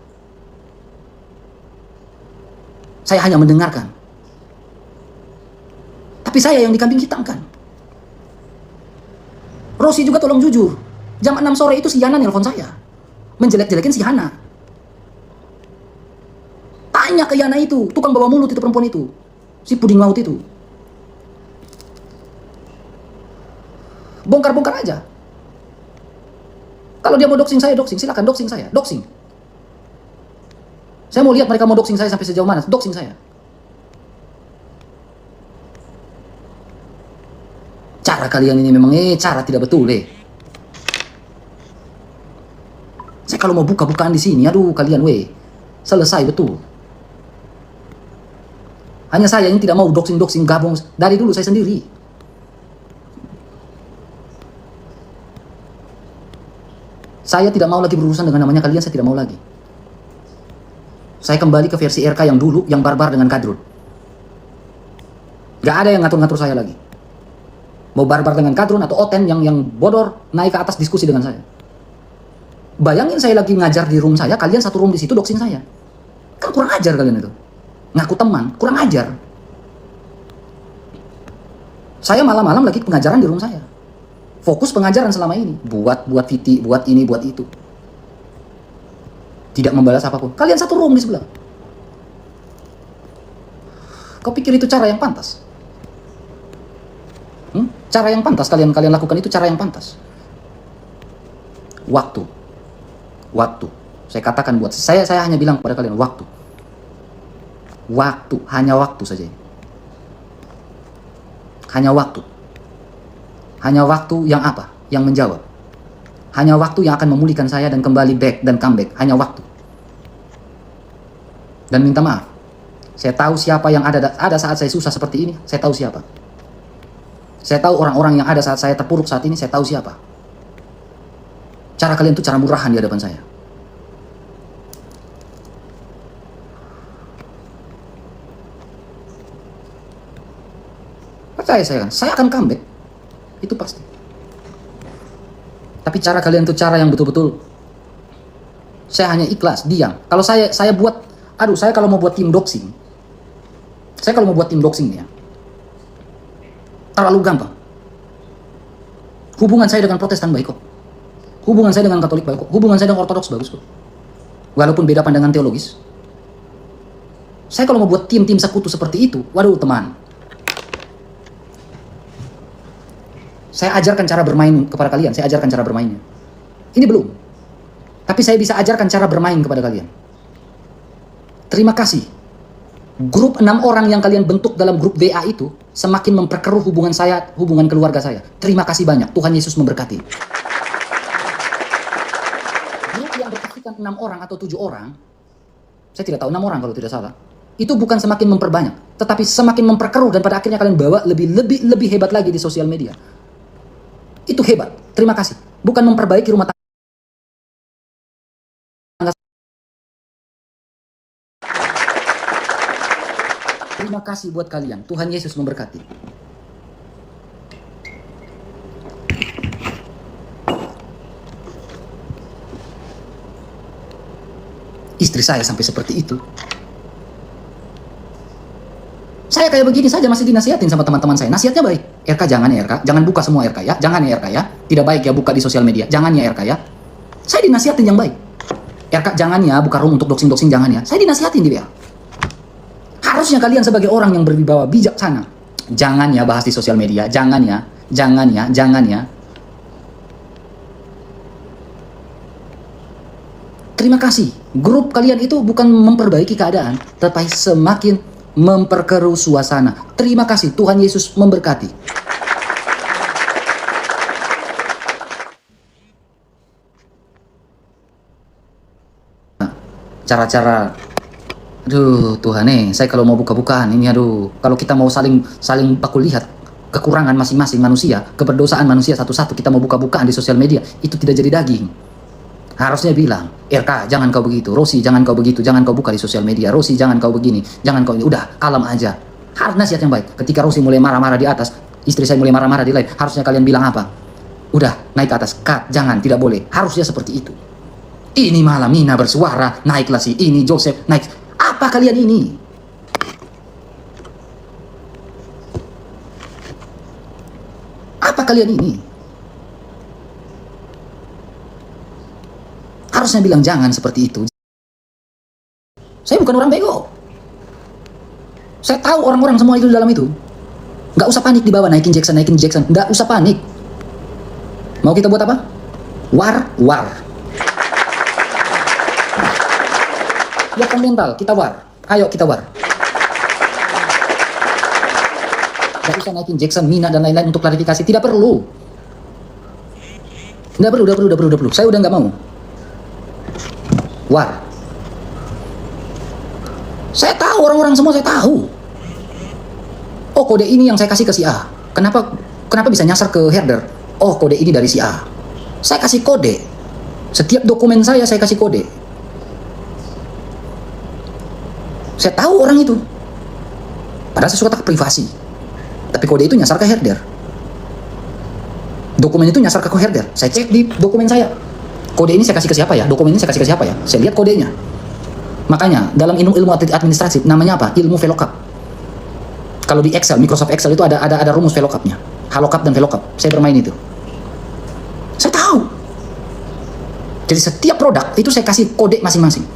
Saya hanya mendengarkan. Tapi saya yang dikambing hitamkan. Rosi juga tolong jujur. Jam 6 sore itu si Yana nelpon saya. Menjelek-jelekin si Hana. Tanya ke Yana itu, tukang bawa mulut itu perempuan itu. Si puding maut itu. Bongkar-bongkar aja. Kalau dia mau doxing saya, silakan doxing saya, doxing. Saya mau lihat mereka mau doxing saya sampai sejauh mana, doxing saya. Cara kalian ini memang cara tidak betul Saya kalau mau buka-bukaan di sini, aduh kalian selesai betul. Hanya saya yang tidak mau doxing gabung dari dulu saya sendiri. Saya tidak mau lagi berurusan dengan namanya kalian, saya tidak mau lagi. Saya kembali ke versi RK yang dulu, yang barbar dengan kadrun. Gak ada yang ngatur-ngatur saya lagi. Mau barbar dengan kadrun atau Oten yang bodor, naik ke atas diskusi dengan saya. Bayangin saya lagi ngajar di room saya, kalian satu room di situ doxing saya. Kan kurang ajar kalian itu. Ngaku teman, kurang ajar. Saya malam-malam lagi pengajaran di room saya. Fokus pengajaran selama ini. Buat VT, buat ini, buat itu. Tidak membalas apapun. Kalian satu room di sebelah. Kau pikir itu cara yang pantas? Cara yang pantas kalian lakukan itu cara yang pantas. Waktu. Saya katakan buat saya hanya bilang kepada kalian waktu. Hanya waktu saja. Hanya waktu. Hanya waktu yang apa? Yang menjawab. Hanya waktu yang akan memulihkan saya dan kembali back dan comeback. Hanya waktu. Dan minta maaf. Saya tahu siapa yang ada saat saya susah seperti ini. Saya tahu siapa. Saya tahu orang-orang yang ada saat saya terpuruk saat ini. Saya tahu siapa. Cara kalian itu cara murahan di hadapan saya. Percaya saya akan comeback. Itu pasti. Tapi cara kalian itu cara yang betul-betul saya hanya ikhlas, diam. Kalau saya buat, saya kalau mau buat tim doxing, nih ya, terlalu gampang. Hubungan saya dengan Protestan baik kok. Hubungan saya dengan Katolik baik kok. Hubungan saya dengan Ortodoks bagus kok. Walaupun beda pandangan teologis. Saya kalau mau buat tim-tim sekutu seperti itu, waduh teman. Saya ajarkan cara bermain kepada kalian. Saya ajarkan cara bermainnya. Ini belum. Tapi saya bisa ajarkan cara bermain kepada kalian. Terima kasih. Grup 6 orang yang kalian bentuk dalam grup WA itu, semakin memperkeruh hubungan saya, hubungan keluarga saya. Terima kasih banyak, Tuhan Yesus memberkati. Grup yang berisikan 6 orang atau 7 orang, saya tidak tahu, 6 orang kalau tidak salah, itu bukan semakin memperbanyak, tetapi semakin memperkeruh, dan pada akhirnya kalian bawa lebih hebat lagi di sosial media. Itu hebat, terima kasih. Bukan memperbaiki rumah tangga. Terima kasih buat kalian. Tuhan Yesus memberkati. Istri saya sampai seperti itu. Saya kayak begini saja masih dinasihatin sama teman-teman saya. Nasihatnya baik. RK jangan ya RK. Jangan buka semua RK ya. Jangan ya RK ya. Tidak baik ya buka di sosial media. Jangan ya RK ya. Saya dinasihatin yang baik. RK jangan ya buka room untuk doxing-doxing, jangan ya. Saya dinasihatin dia. Harusnya kalian sebagai orang yang berwibawa bijaksana, jangan ya bahas di sosial media, jangan ya, jangan ya, jangan ya. Terima kasih. Grup kalian itu bukan memperbaiki keadaan, tetapi semakin memperkeruh suasana. Terima kasih. Tuhan Yesus memberkati. Cara-cara, aduh Tuhan saya kalau mau buka-bukaan ini, aduh, kalau kita mau saling baku lihat kekurangan masing-masing manusia, keberdosaan manusia satu-satu, kita mau buka-bukaan di sosial media, itu tidak jadi daging. Harusnya bilang, RK jangan kau begitu, Rosi jangan kau begitu, jangan kau buka di sosial media, Rosi jangan kau begini, jangan kau ini, udah kalem aja. Harus nasihat yang baik. Ketika Rosi mulai marah-marah di atas, istri saya mulai marah-marah di lain, harusnya kalian bilang apa? Udah, naik ke atas, cut, jangan, tidak boleh. Harusnya seperti itu. Ini malam Mina bersuara, naiklah si ini, Joseph, naik. Apa kalian ini? Apa kalian ini? Harusnya bilang jangan seperti itu. Saya bukan orang bego. Saya tahu orang-orang semua itu di dalam itu. Nggak usah panik di bawah, naikin Jackson. Nggak usah panik. Mau kita buat apa? War. Siapkan mental, kita war. Ayo kita war. Gak usah naikin Jackson, Mina, dan lain-lain untuk klarifikasi. Tidak perlu. Udah perlu. Saya udah nggak mau. War. Saya tahu, orang-orang semua saya tahu. Oh, kode ini yang saya kasih ke si A. Kenapa bisa nyasar ke herder? Oh, kode ini dari si A. Saya kasih kode. Setiap dokumen saya kasih kode. Saya tahu orang itu. Padahal saya suka tak privasi. Tapi kode itu nyasar ke herder. Dokumen itu nyasar ke herder. Saya cek di dokumen saya. Kode ini saya kasih ke siapa ya? Dokumen ini saya kasih ke siapa ya? Saya lihat kodenya. Makanya dalam ilmu administrasi namanya apa? Ilmu VLOOKUP. Kalau di Excel, Microsoft Excel itu ada rumus VLOOKUP-nya. HLOOKUP dan VLOOKUP. Saya bermain itu. Saya tahu. Jadi setiap produk itu saya kasih kode masing-masing.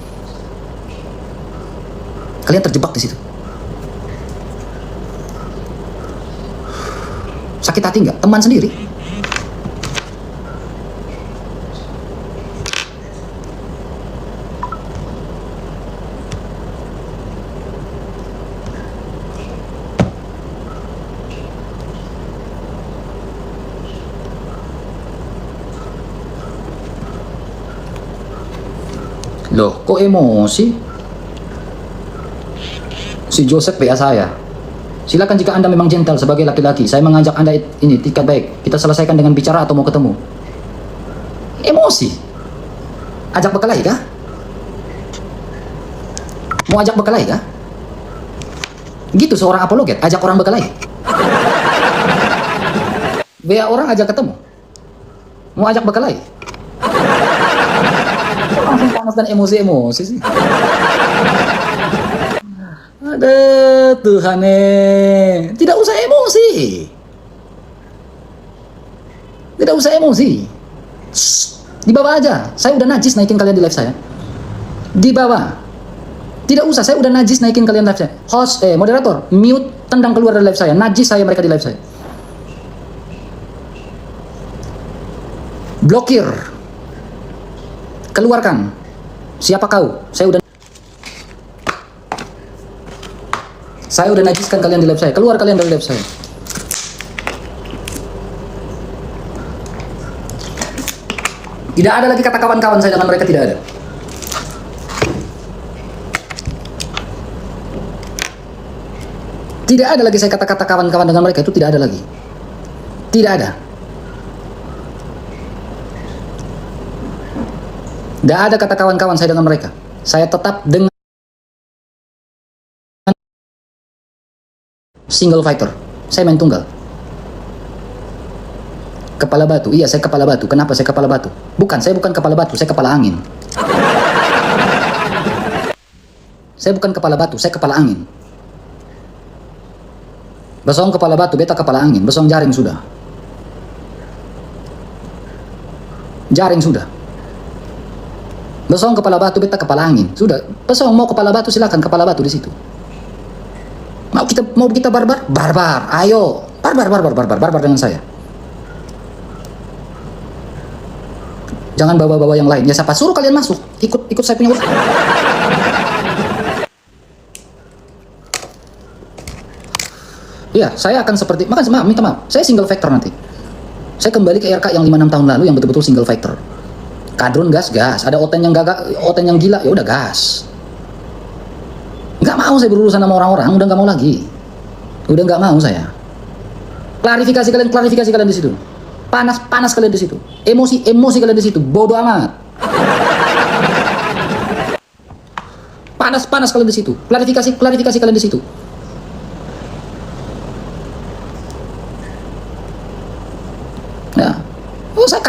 Kalian terjebak di situ. Sakit hati nggak? Teman sendiri. Loh, kok emosi? Si Joseph WA saya. Silakan jika Anda memang gentle sebagai laki-laki. Saya mengajak Anda ini tiket baik. Kita selesaikan dengan bicara atau mau ketemu. Emosi. Ajak berkelahi kah? Mau ajak berkelahi kah? Gitu seorang apologet, ajak orang berkelahi. WA orang ajak ketemu. Mau ajak berkelahi. Langsung panas dan emosi sih. Aduh Tuhan, tidak usah emosi. Tidak usah emosi. Di bawah aja. Saya udah najis naikin kalian di live saya. Di bawah. Tidak usah, saya udah najis naikin kalian live saya. Host, moderator, mute, tendang keluar dari live saya. Najis saya mereka di live saya. Blokir. Keluarkan. Siapa kau? Saya udah najiskan kalian di lab saya. Keluar kalian dari lab saya. Tidak ada lagi kata kawan-kawan saya dengan mereka, tidak ada. Tidak ada lagi saya kata-kata kawan-kawan dengan mereka, itu tidak ada lagi. Tidak ada. Tidak ada kata kawan-kawan saya dengan mereka. Saya tetap dengan single fighter. Saya main tunggal. Kepala batu. Iya, saya kepala batu. Kenapa saya kepala batu? Bukan, saya bukan kepala batu, saya kepala angin. Saya bukan kepala batu, saya kepala angin. Besong kepala batu, beta kepala angin. Besong jaring sudah. Jaring sudah. Besong kepala batu, beta kepala angin. Sudah. Besong mau kepala batu, silakan kepala batu di situ. Mau kita barbar? Barbar. Ayo. Barbar dengan saya. Jangan bawa-bawa yang lain. Ya siapa suruh kalian masuk? Ikut saya punya urusan. Iya, saya akan seperti, minta maaf, saya single factor nanti. Saya kembali ke RK yang 5-6 tahun lalu yang betul-betul single factor. Kadrun gas. Ada oten yang gila, ya udah gas. Nggak mau saya berurusan sama orang-orang, udah nggak mau lagi. Udah nggak mau saya. Klarifikasi kalian di situ. Panas kalian di situ. Emosi kalian di situ. Bodoh amat. Panas kalian di situ. Klarifikasi kalian di situ. Ya. Oh, saya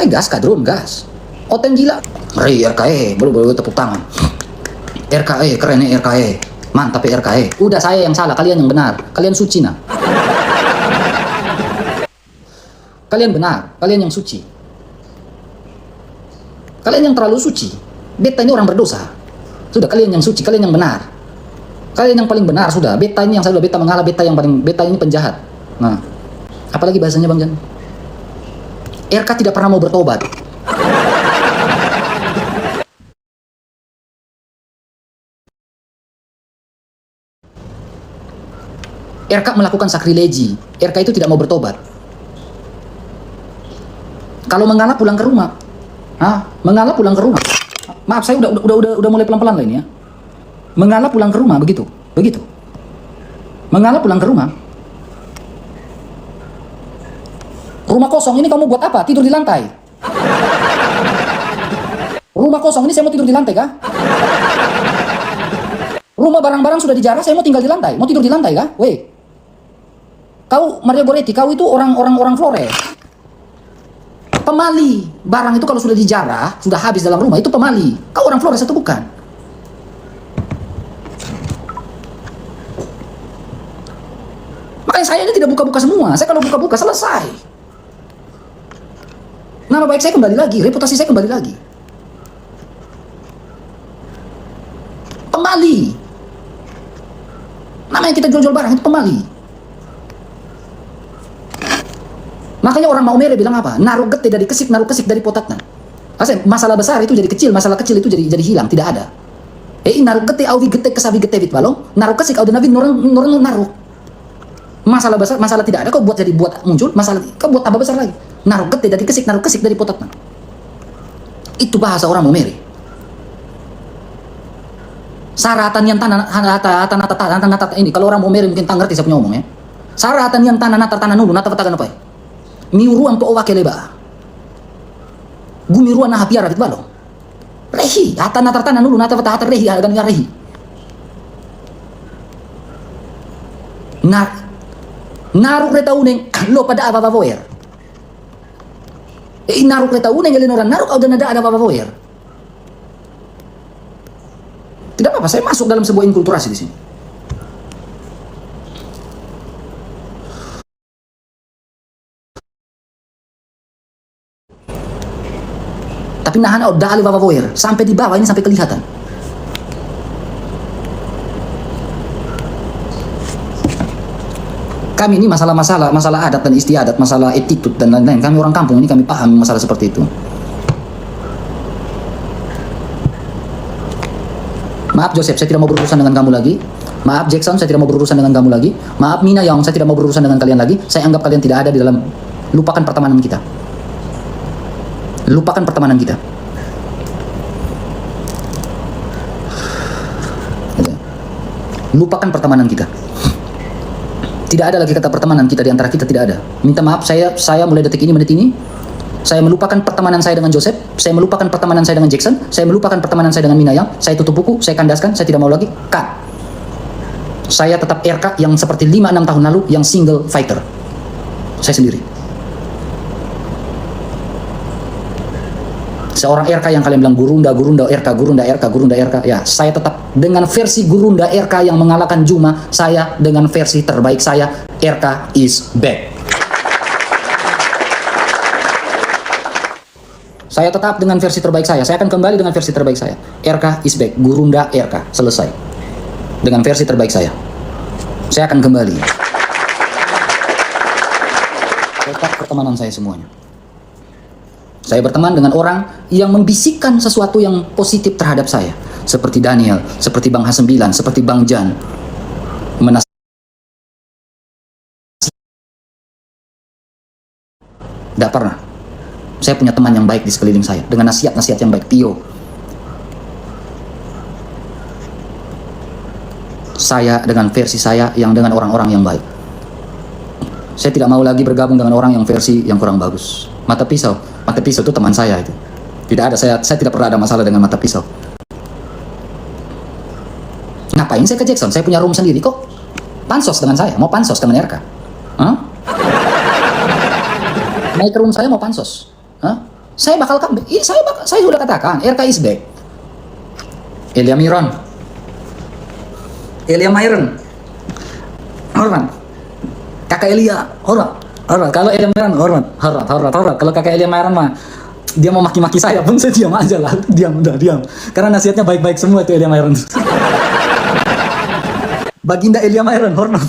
gas, kadrun gas. Oten gila. Ngeri RKE, baru tepuk tangan. RKE, keren ya RKE. Mantap ya RKE. Udah saya yang salah, kalian yang benar. Kalian suci nah. Kalian benar, kalian yang suci. Kalian yang terlalu suci. Beta ini orang berdosa. Sudah, kalian yang suci, kalian yang benar. Kalian yang paling benar sudah. Beta ini yang selalu beta mengalah, beta ini penjahat. Nah, apalagi bahasanya Bang Jan? RK tidak pernah mau bertobat. RK melakukan sakrileji. RK itu tidak mau bertobat. Kalau mengalah pulang ke rumah. Mengalah pulang ke rumah. Maaf, saya udah mulai pelan-pelan lah ini ya. Mengalah pulang ke rumah, begitu. Mengalah pulang ke rumah. Rumah kosong ini kamu buat apa? Tidur di lantai. Rumah kosong ini saya mau tidur di lantai kah? Rumah barang-barang sudah dijarah, saya mau tinggal di lantai. Mau tidur di lantai kah? Weh. Kau Maria Goretti, kau itu orang Flores. Pemali. Barang itu kalau sudah dijarah, sudah habis dalam rumah, itu pemali. Kau orang Flores atau bukan? Makanya saya ini tidak buka-buka semua. Saya kalau buka-buka selesai. Nama baik saya kembali lagi, reputasi saya kembali lagi. Pemali. Namanya kita jual-jual barang itu pemali. Makanya orang Maumere bilang apa? Naruh gete dari kesik, naruh kesik dari potatna. Masalah besar itu jadi kecil, masalah kecil itu jadi hilang, tidak ada. Naruh gete auvi gete kesabi gete bit balong, naruh kesik auda nabi norang naruh. Masalah besar, masalah tidak ada, kau buat muncul, masalah kau buat tambah besar lagi. Naruh gete dari kesik, naruh kesik dari potatna. Itu bahasa orang Maumere. Saratan yang tanah ini, kalau orang Maumere mungkin tak ngerti saya punya omong ya. Saratan yang tanah nulu nata patakan apa ya? Miuruan to owake leba. Gumiruan nah piara bit balong. Rehi, hata tanah nulu nata pata hata rehi harga rehi. Naruh kereta uneng lo pada apa voyer. Naruh kereta uneng galin orang naruh kau dan ada apa voyer. Tidak apa-apa, saya masuk dalam sebuah inkulturasi di sini. Tapi nahan dah alih bawah voyer sampai di bawah ini sampai kelihatan. Kami ini masalah adat dan istiadat, masalah attitude dan lain-lain. Kami orang kampung ini kami paham masalah seperti itu. Maaf Joseph, saya tidak mau berurusan dengan kamu lagi. Maaf Jackson, saya tidak mau berurusan dengan kamu lagi. Maaf Mina Young, saya tidak mau berurusan dengan kalian lagi. Saya anggap kalian tidak ada di dalam. Lupakan pertemanan kita. Lupakan pertemanan kita. Lupakan pertemanan kita. Tidak ada lagi kata pertemanan kita di antara kita, tidak ada. Minta maaf, saya mulai detik ini, menit ini, saya melupakan pertemanan saya dengan Joseph, saya melupakan pertemanan saya dengan Jackson, saya melupakan pertemanan saya dengan Mina Young. Saya tutup buku, saya kandaskan, saya tidak mau lagi. Cut. Saya tetap RK yang seperti 5-6 tahun lalu, yang single fighter. Saya sendiri. Seorang RK yang kalian bilang Gurunda RK. Ya, saya tetap dengan versi Gurunda RK yang mengalahkan Juma. Saya dengan versi terbaik saya. RK is back. Saya tetap dengan versi terbaik saya. Saya akan kembali dengan versi terbaik saya. RK is back. Gurunda RK. Selesai. Dengan versi terbaik saya. Saya akan kembali. Tetap pertemanan saya semuanya. Saya berteman dengan orang yang membisikkan sesuatu yang positif terhadap saya. Seperti Daniel, seperti Bang H9, seperti Bang Jan. Tidak pernah. Saya punya teman yang baik di sekeliling saya. Dengan nasihat-nasihat yang baik. Tio. Saya dengan versi saya yang dengan orang-orang yang baik. Saya tidak mau lagi bergabung dengan orang yang versi yang kurang bagus. Mata pisau itu teman saya itu. Tidak ada, saya tidak pernah ada masalah dengan mata pisau. Ngapain saya ke Jackson? Saya punya room sendiri kok. Pansos dengan saya, mau pansos dengan RK. Hah? Naik ke room saya mau pansos. Hah? Saya bakal comeback. Iya, saya sudah katakan, RK is back. Elia Myron. Hormat. Kakak Elia, hormat. Kalau Elia Myron, hormat. Kalau kakak Elia Myron mah, dia mau maki-maki saya pun saya diam aja lah. Diam. Karena nasihatnya baik-baik semua itu Elia Myron. Baginda Elia Myron, hormat.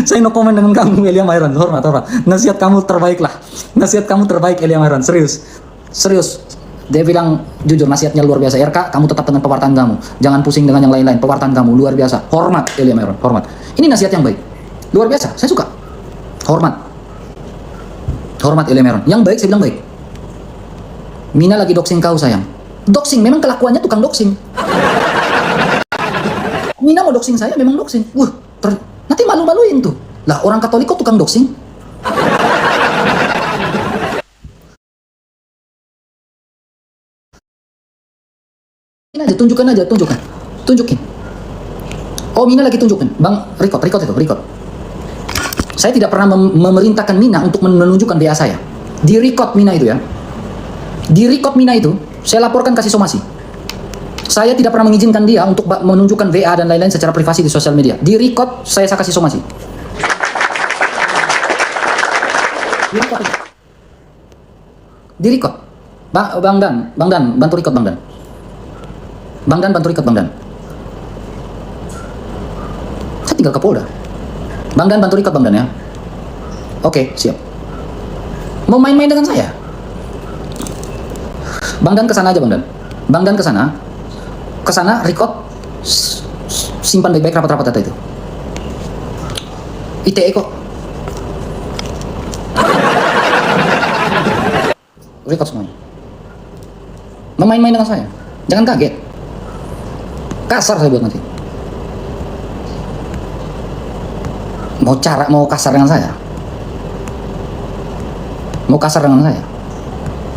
Saya no comment dengan kamu Elia Myron, hormat. Nasihat kamu terbaik lah. Nasihat kamu terbaik Elia Myron, serius. Dia bilang jujur, nasihatnya luar biasa. RK, kamu tetap dengan pewartaan kamu. Jangan pusing dengan yang lain-lain. Pewartaan kamu luar biasa. Hormat Elia Myron, hormat. Ini nasihat yang baik. Luar biasa, saya suka. Hormat Elia Myron. Yang baik saya bilang baik. Mina lagi doxing kau sayang. Doxing, memang kelakuannya tukang doxing. Mina mau doxing saya, memang doxing. Nanti malu-maluin tuh. Lah orang Katolik kok tukang doxing? Ini aja, tunjukin. Oh, Mina lagi tunjukin. Bang, record. Saya tidak pernah memerintahkan Mina untuk menunjukkan WA saya. Di record Mina itu ya. Di record Mina itu, saya laporkan kasih somasi. Saya tidak pernah mengizinkan dia untuk menunjukkan WA dan lain-lain secara privasi di sosial media. Di record, saya kasih somasi. Di record. Bang Dan, bantu record Bang Dan. Bantu record Bang Dan. Saya tinggal ke Polda. Bang Dan bantu record Bang Dan ya. Oke, siap. Mau main-main dengan saya? Bang Dan kesana aja Bang Dan. Bang Dan kesana record, simpan baik-baik rapat-rapat data itu. ITE kok. Record semuanya. Mau main-main dengan saya? Jangan kaget. Kasar saya buat nanti. Mau kasar dengan saya? Mau kasar dengan saya?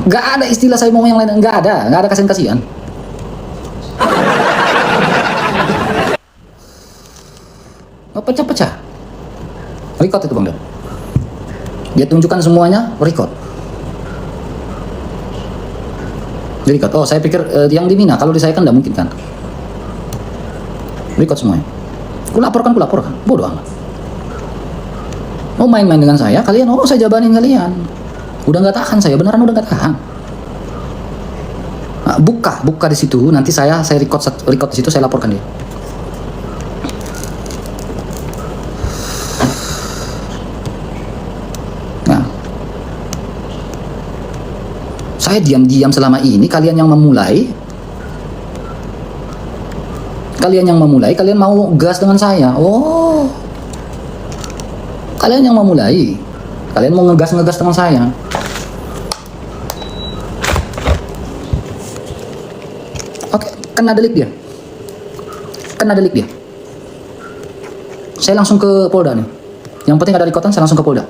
Gak ada istilah saya mau yang lain, gak ada kasihan-kasihan. Pecah-pecah. Record itu Bang Dan. Dia tunjukkan semuanya, record. Oh, saya pikir yang di Mina, kalau di saya kan gak mungkin kan. Record semuanya. Kulaporkan. Bodoh amat. Mau main-main dengan saya, kalian, saya jabanin kalian. Udah nggak tahan saya, beneran udah nggak tahan. Nah, buka di situ, nanti saya record di situ, saya laporkan dia. Nah, saya diam-diam selama ini, kalian yang memulai, Kalian yang memulai, kalian mau gas dengan saya. Oh, kalian yang memulai, kalian mau ngegas dengan saya. Oke, kena delik dia. Saya langsung ke Polda nih. Yang penting ada likotan, saya langsung ke Polda.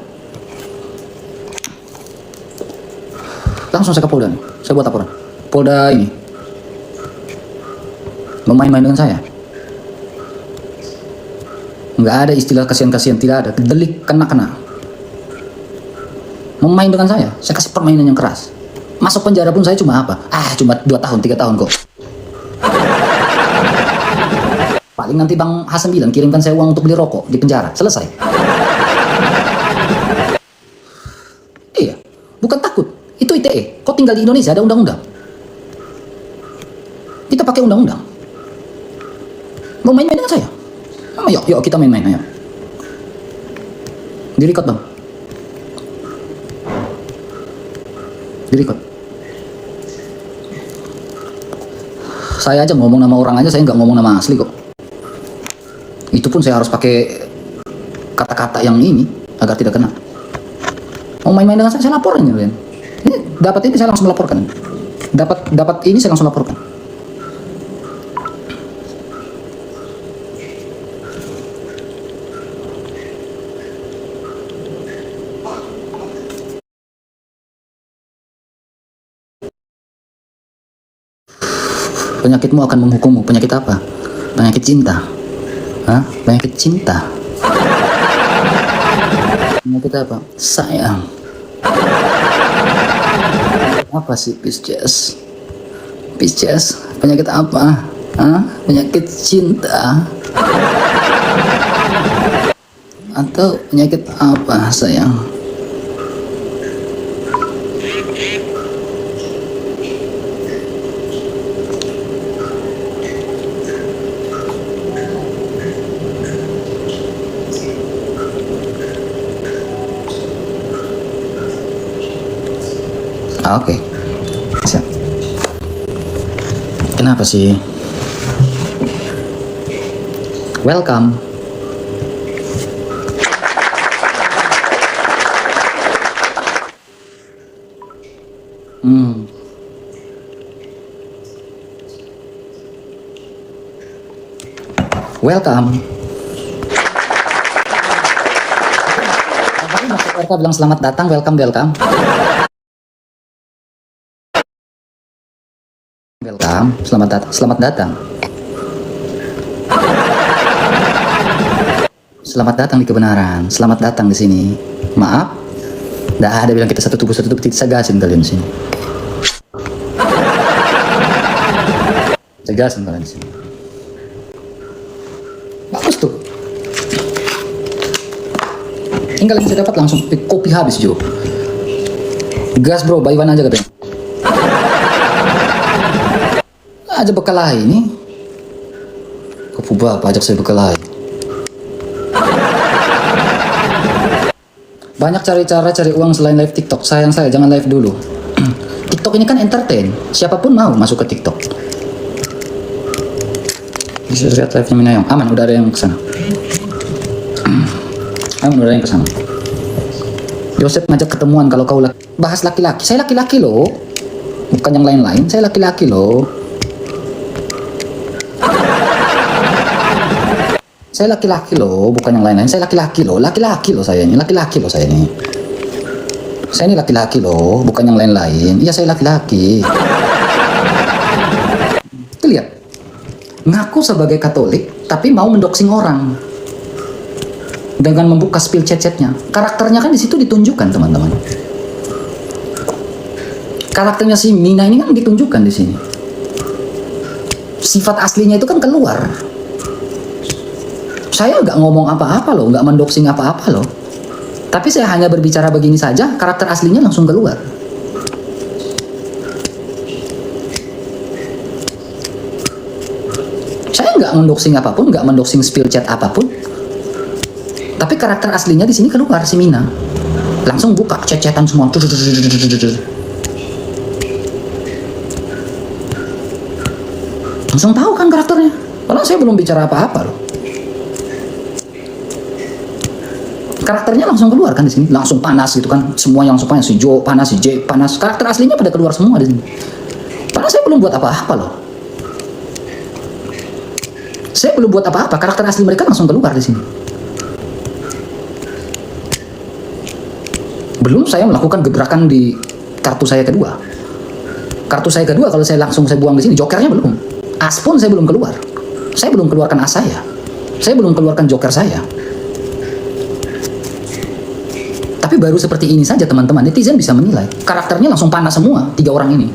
Langsung saya ke Polda nih. Saya buat laporan. Polda ini main-main dengan saya. Nggak ada istilah kasihan-kasihan, tidak ada. Delik kena. Main dengan saya kasih permainan yang keras. Masuk penjara pun saya cuma apa? Cuma 2 tahun, 3 tahun kok. Paling nanti Bang H9 kirimkan saya uang untuk beli rokok di penjara. Selesai. Iya, bukan takut. Itu ITE. Kok tinggal di Indonesia ada undang-undang. Kita pakai undang-undang. Mau main-main dengan saya? Yuk kita main-main, ayo. Direkod Bang. Direkod. Saya aja ngomong nama orang aja, saya nggak ngomong nama asli kok. Itu pun saya harus pakai kata-kata yang ini agar tidak kena. Mau main-main dengan saya laporin ya. Ini dapat ini saya langsung melaporkan. Dapat ini saya langsung laporkan. Penyakitmu akan menghukummu. Penyakit apa? Penyakit cinta. Penyakit cinta. Penyakit apa? Sayang. Apa sih Pisces? Penyakit apa? Penyakit cinta. Atau penyakit apa sayang? Oke. Siap. Kenapa sih? Welcome. Welcome. Tadi masuk RK bilang selamat datang, welcome. Welcome, selamat datang. Selamat datang di kebenaran. Selamat datang di sini. Maaf, nggak ada bilang kita satu tubuh, saya gasin kalian di sini. Saya gasin kalian di sini. Bagus tuh. Tinggal yang saya dapat langsung kopi habis Jo. Gas bro, buy one aja katanya. Aja bekalai ini. Kepu bapak ajak saya bekalai. Banyak cari uang selain live TikTok. Sayang saya, jangan live dulu. TikTok ini kan entertain. Siapapun mau masuk ke TikTok. Bisa lihat live-nya Minayong. Aman, udah ada yang kesana. Joseph ngajak ketemuan kalau kau bahas laki-laki. Saya laki-laki loh. Bukan yang lain-lain. Saya laki-laki loh. Saya laki-laki loh, bukan yang lain-lain. Saya laki-laki loh, saya ini. Saya ini laki-laki loh, bukan yang lain-lain. Iya, saya laki-laki. Itu lihat. Ngaku sebagai Katolik, tapi mau mendoxing orang. Dengan membuka spill chat-chatnya. Karakternya kan di situ ditunjukkan, teman-teman. Karakternya si Mina ini kan ditunjukkan di sini. Sifat aslinya itu kan keluar. Saya nggak ngomong apa-apa loh, nggak mendoxing apa-apa loh. Tapi saya hanya berbicara begini saja, karakter aslinya langsung keluar. Saya nggak mendoxing apapun, nggak mendoxing spill chat apapun. Tapi karakter aslinya di sini keluar si Mina. Langsung buka chat-chatan semua. Langsung tahu kan karakternya. Padahal saya belum bicara apa-apa loh. Karakternya langsung keluar kan di sini, langsung panas gitu kan, semuanya langsung panas, si Joe panas, si Jay panas, karakter aslinya pada keluar semua di sini. Padahal saya belum buat apa-apa loh. Saya belum buat apa-apa, karakter asli mereka langsung keluar di sini. Belum saya melakukan gebrakan di kartu saya kedua. Kartu saya kedua kalau saya langsung saya buang di sini, jokernya belum. As pun saya belum keluar. Saya belum keluarkan as saya. Saya belum keluarkan joker saya. Tapi baru seperti ini saja teman-teman, netizen bisa menilai. Karakternya langsung panas semua, 3 orang ini.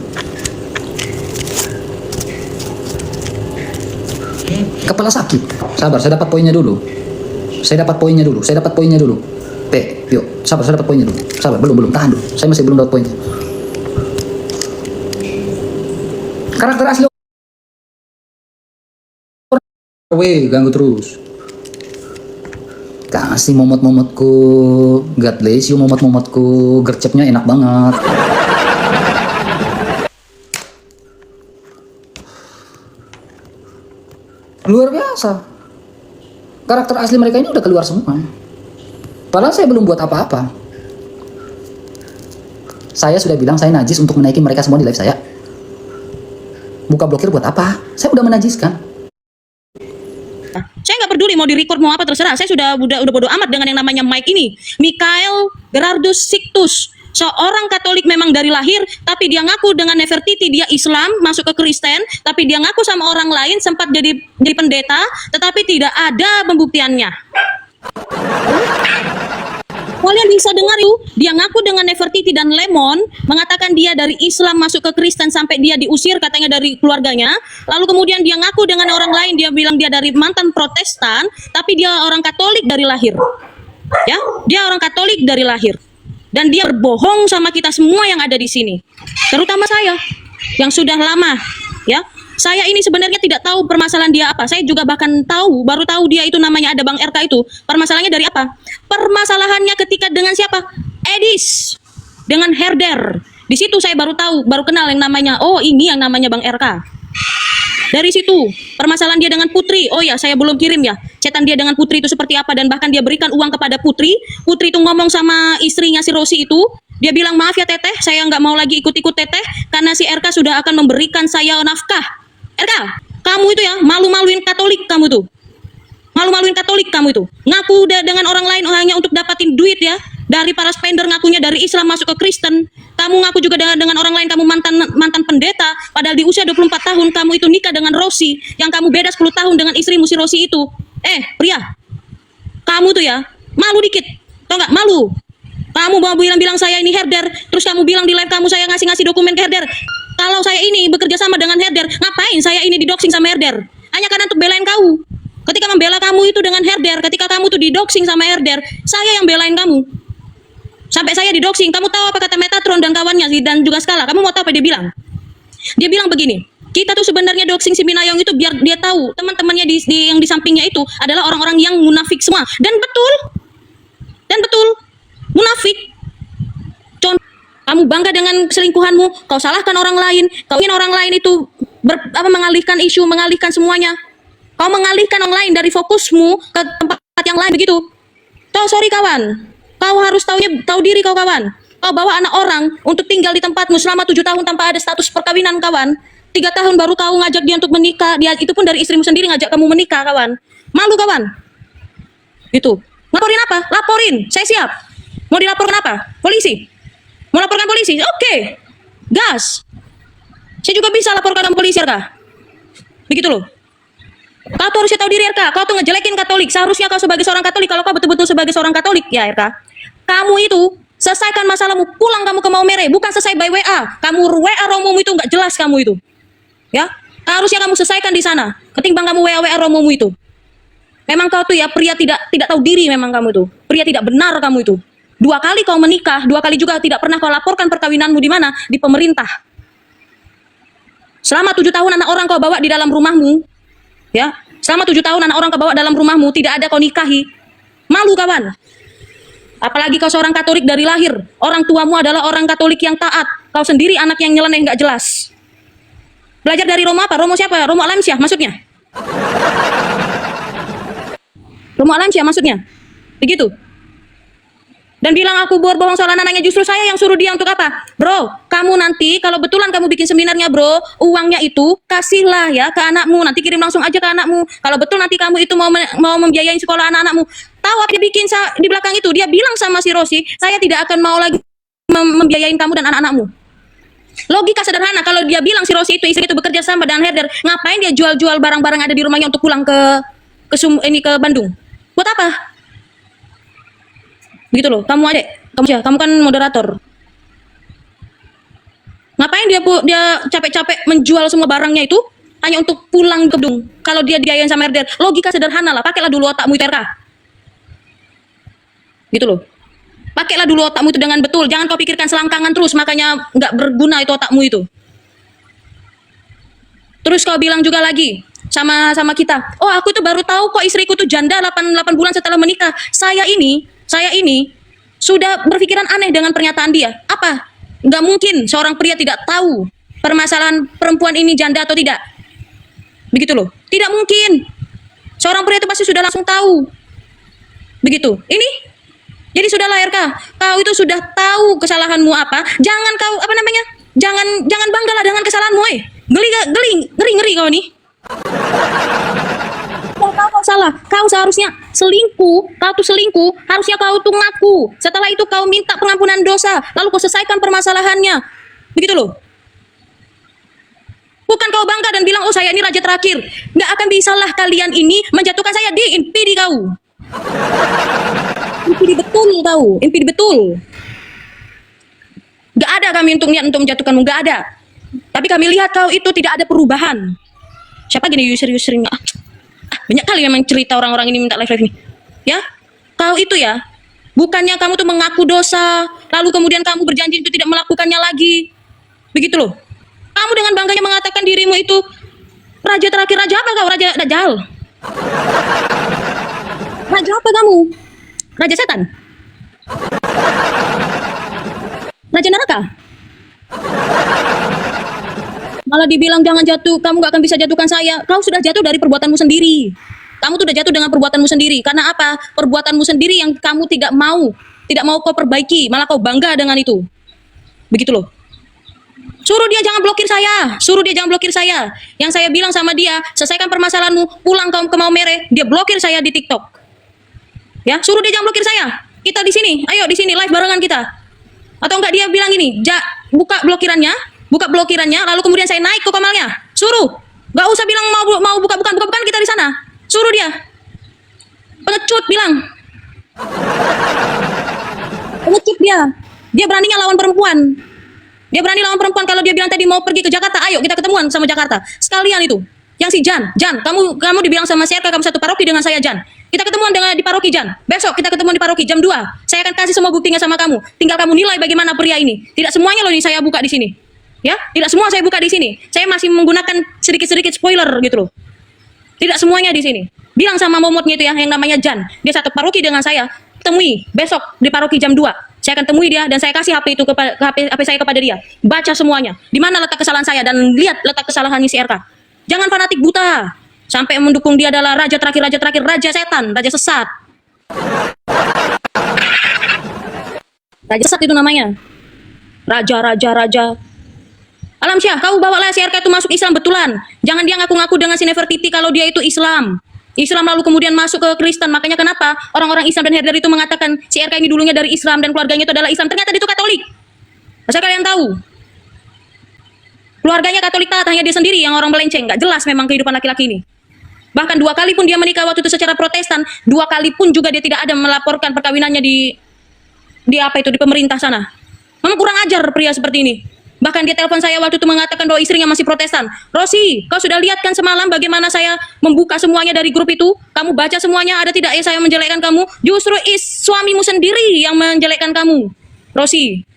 Kepala sakit. Sabar, saya dapat poinnya dulu. Saya dapat poinnya dulu. Saya dapat poinnya dulu. Yuk, sabar, saya dapat poinnya dulu. Sabar, belum, tahan dulu. Saya masih belum dapat poinnya. Karakter asli. Weh, ganggu terus. Kasih momot-momotku, God bless you momot-momotku, gercepnya enak banget. Luar biasa. Karakter asli mereka ini udah keluar semua. Padahal saya belum buat apa-apa. Saya sudah bilang saya najis untuk menaiki mereka semua di live saya. Buka blokir buat apa? Saya udah menajiskan. Saya nggak peduli mau di-record mau apa terserah. Saya sudah bodo amat dengan yang namanya Mike ini. Michael Gerardus Sictus, seorang Katolik memang dari lahir, tapi dia ngaku dengan Nefertiti dia Islam, masuk ke Kristen, tapi dia ngaku sama orang lain sempat jadi pendeta, tetapi tidak ada pembuktiannya. Kalian bisa dengar yuk, dia ngaku dengan Nefertiti dan Lemon, mengatakan dia dari Islam masuk ke Kristen sampai dia diusir katanya dari keluarganya. Lalu kemudian dia ngaku dengan orang lain, dia bilang dia dari mantan Protestan, tapi dia orang Katolik dari lahir. Ya, dia orang Katolik dari lahir. Dan dia berbohong sama kita semua yang ada di sini. Terutama saya yang sudah lama, ya. Saya ini sebenarnya tidak tahu permasalahan dia apa. Saya juga bahkan baru tahu dia itu namanya ada Bang RK itu. Permasalahannya dari apa? Permasalahannya ketika dengan siapa? Edis. Dengan Herder. Di situ saya baru tahu, baru kenal yang namanya, oh ini yang namanya Bang RK. Dari situ, permasalahan dia dengan Putri. Oh ya, saya belum kirim ya. Chatan dia dengan Putri itu seperti apa. Dan bahkan dia berikan uang kepada Putri. Putri itu ngomong sama istrinya si Rosi itu. Dia bilang, maaf ya Teteh, saya nggak mau lagi ikut-ikut Teteh. Karena si RK sudah akan memberikan saya nafkah. RK, kamu itu ya malu-maluin Katolik kamu tuh. Malu-maluin Katolik kamu itu. Ngaku dengan orang lain hanya untuk dapatin duit ya. Dari para spender ngakunya dari Islam masuk ke Kristen. Kamu ngaku juga dengan orang lain kamu mantan pendeta. Padahal di usia 24 tahun kamu itu nikah dengan Rosi. Yang kamu beda 10 tahun dengan istrimu si Rosi itu. Pria. Kamu tuh ya malu dikit. Tau gak? Malu. Kamu mau bilang saya ini herder. Terus kamu bilang di live kamu saya ngasih dokumen ke herder. Kalau saya ini bekerja sama dengan herder, ngapain saya ini didoxing sama herder? Hanya karena untuk belain kamu. Ketika membela kamu itu dengan herder, ketika kamu tuh didoxing sama herder, saya yang belain kamu. Sampai saya didoxing, kamu tahu apa kata Metatron dan kawannya dan juga Skala? Kamu mau tahu apa dia bilang? Dia bilang begini, kita tuh sebenarnya doxing si Minayong itu biar dia tahu teman-temannya yang di sampingnya itu adalah orang-orang yang munafik semua. Dan betul, munafik. Kamu bangga dengan selingkuhanmu, kau salahkan orang lain, kau ingin orang lain itu mengalihkan isu, mengalihkan semuanya. Kau mengalihkan orang lain dari fokusmu ke tempat yang lain begitu. Sorry kawan, kau harus tahu diri kau kawan. Kau bawa anak orang untuk tinggal di tempatmu selama 7 tahun tanpa ada status perkawinan kawan. 3 tahun baru kau ngajak dia untuk menikah, dia itu pun dari istrimu sendiri ngajak kamu menikah kawan. Malu kawan. Gitu. Laporin apa? Laporin, saya siap. Mau dilaporkan apa? Polisi. Mau laporkan polisi? Oke. Gas. Saya juga bisa laporkan ke polisi, RK. Begitu loh. Kau tuh harusnya tahu diri, RK. Kau tuh ngejelekin Katolik. Seharusnya kau sebagai seorang Katolik, kalau kau betul-betul sebagai seorang Katolik, ya RK. Kamu itu selesaikan masalahmu, pulang kamu ke Maumere, bukan selesai by WA. Kamu WA romomu itu nggak jelas kamu itu. Ya. Harusnya kamu selesaikan di sana. Ketimbang kamu WA romomu itu. Memang kau tuh ya pria tidak tahu diri memang kamu itu. Pria tidak benar kamu itu. 2 kali kau menikah, 2 kali juga tidak pernah kau laporkan perkawinanmu di mana? Di pemerintah. Selama 7 tahun anak orang kau bawa di dalam rumahmu, ya. Selama 7 tahun anak orang kau bawa dalam rumahmu, tidak ada kau nikahi. Malu kawan. Apalagi kau seorang Katolik dari lahir. Orang tuamu adalah orang Katolik yang taat. Kau sendiri anak yang nyeleneh nggak jelas. Belajar dari Romo apa? Romo siapa? Romo Alamsyah maksudnya. Romo Alamsyah maksudnya. Begitu. Dan bilang aku berbohong soal anak-anaknya, justru saya yang suruh dia untuk apa? Bro, kamu nanti kalau betulan kamu bikin seminarnya bro, uangnya itu kasihlah ya ke anakmu, nanti kirim langsung aja ke anakmu. Kalau betul nanti kamu itu mau membiayai sekolah anak-anakmu. Tahu apa dia bikin di belakang itu? Dia bilang sama si Rosi, saya tidak akan mau lagi membiayain kamu dan anak-anakmu. Logika sederhana, kalau dia bilang si Rosi itu istri itu bekerja sama dengan herder, ngapain dia jual-jual barang-barang ada di rumahnya untuk pulang ke Bandung? Buat apa? Begitu loh, kamu kamu kan moderator. Ngapain dia capek-capek menjual semua barangnya itu hanya untuk pulang ke Bandung? Kalau dia diayain sama herder, logika sederhana lah, pakailah dulu otakmu itu RK. Gitu loh. Pakailah dulu otakmu itu dengan betul, jangan kau pikirkan selangkangan terus, makanya nggak berguna itu otakmu itu. Terus kau bilang juga lagi sama kita, oh aku itu baru tahu kok istriku tuh janda 8 bulan setelah menikah. Saya ini sudah berpikiran aneh dengan pernyataan dia. Apa? Nggak mungkin seorang pria tidak tahu permasalahan perempuan ini janda atau tidak. Begitu loh. Tidak mungkin. Seorang pria itu pasti sudah langsung tahu. Begitu. Ini jadi sudahlah RK, kau itu sudah tahu kesalahanmu apa. Jangan kau Jangan banggalah dengan kesalahanmu. Ngeri kau nih. Kau salah, kau seharusnya kau tuh selingkuh, harusnya kau tuh ngaku. Setelah itu kau minta pengampunan dosa, lalu kau selesaikan permasalahannya. Begitu loh. Bukan kau bangga dan bilang, oh saya ini raja terakhir. Nggak akan bisalah kalian ini menjatuhkan saya di impidi kau. Impidi betul kau, impidi betul. Nggak ada kami untuk niat untuk menjatuhkanmu, nggak ada. Tapi kami lihat kau itu tidak ada perubahan. Siapa gini user-usernya? Banyak kali memang cerita orang-orang ini minta live ini. Ya, kau itu ya, bukannya kamu tuh mengaku dosa, lalu kemudian kamu berjanji itu tidak melakukannya lagi. Begitu loh. Kamu dengan bangganya mengatakan dirimu itu raja terakhir. Raja apa kau? Raja Dajjal. Raja apa kamu? Raja setan? Raja neraka? Malah dibilang jangan jatuh, kamu gak akan bisa jatuhkan saya. Kau sudah jatuh dari perbuatanmu sendiri. Kamu tuh udah jatuh dengan perbuatanmu sendiri. Karena apa? Perbuatanmu sendiri yang kamu tidak mau kau perbaiki, malah kau bangga dengan itu. Begitu loh. Suruh dia jangan blokir saya. Yang saya bilang sama dia, selesaikan permasalahanmu, pulang kau ke Maumere, dia blokir saya di TikTok. Ya, suruh dia jangan blokir saya. Kita di sini, ayo di sini live barengan kita. Atau enggak dia bilang ini, buka blokirannya, lalu kemudian saya naik ke kamalnya. Suruh, nggak usah bilang mau bukan kita di sana. Suruh dia. Pengecut bilang. Pengecut dia. Dia beraninya lawan perempuan. Kalau dia bilang tadi mau pergi ke Jakarta, ayo kita ketemuan sama Jakarta. Sekalian itu. Yang si Jan, kamu dibilang sama saya kamu satu paroki dengan saya Jan. Kita ketemuan di paroki Jan. Besok kita ketemuan di paroki jam 2. Saya akan kasih semua buktinya sama kamu. Tinggal kamu nilai bagaimana pria ini. Tidak semuanya loh ini saya buka di sini. Ya, tidak semua saya buka di sini. Saya masih menggunakan sedikit-sedikit spoiler gitu loh. Tidak semuanya di sini. Bilang sama momotnya itu ya, yang namanya Jan. Dia satu paroki dengan saya. Temui besok di paroki jam 2. Saya akan temui dia dan saya kasih HP itu HP saya kepada dia. Baca semuanya. Di mana letak kesalahan saya dan lihat letak kesalahannya si RK. Jangan fanatik buta. Sampai mendukung dia adalah raja terakhir, raja setan, raja sesat. Raja sesat itu namanya. Raja. Alamsyah, kau bawalah si RK itu masuk Islam betulan. Jangan dia ngaku-ngaku dengan si Nefertiti kalau dia itu Islam lalu kemudian masuk ke Kristen. Makanya kenapa orang-orang Islam dan herder itu mengatakan si RK ini dulunya dari Islam dan keluarganya itu adalah Islam. Ternyata dia itu Katolik. Masa kalian tahu? Keluarganya Katolik taat, hanya dia sendiri yang orang melenceng. Gak jelas memang kehidupan laki-laki ini. Bahkan 2 kali pun dia menikah waktu itu secara Protestan. 2 kali pun juga dia tidak ada melaporkan perkawinannya di pemerintah sana. Memang kurang ajar pria seperti ini. Bahkan dia telepon saya waktu itu mengatakan bahwa istrinya masih Protestan. Rosi, kau sudah lihat kan semalam bagaimana saya membuka semuanya dari grup itu? Kamu baca semuanya, ada tidak ya saya menjelekkan kamu? Justru suamimu sendiri yang menjelekkan kamu, Rosi.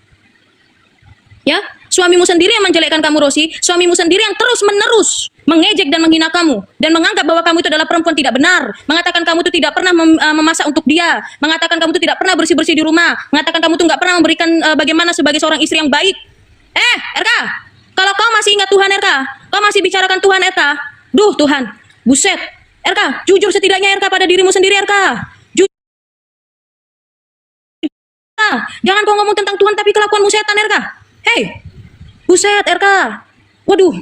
Ya, suamimu sendiri yang menjelekkan kamu, Rosi. Suamimu sendiri yang terus-menerus mengejek dan menghina kamu. Dan menganggap bahwa kamu itu adalah perempuan tidak benar. Mengatakan kamu itu tidak pernah memasak untuk dia. Mengatakan kamu itu tidak pernah bersih-bersih di rumah. Mengatakan kamu itu nggak pernah memberikan bagaimana sebagai seorang istri yang baik. RK, kalau kau masih ingat Tuhan RK, kau masih bicarakan Tuhan RK, duh Tuhan, buset, RK, jujur setidaknya RK pada dirimu sendiri RK. Jujur. Jangan kau ngomong tentang Tuhan tapi kelakuanmu setan RK. Hei, buset RK. Waduh,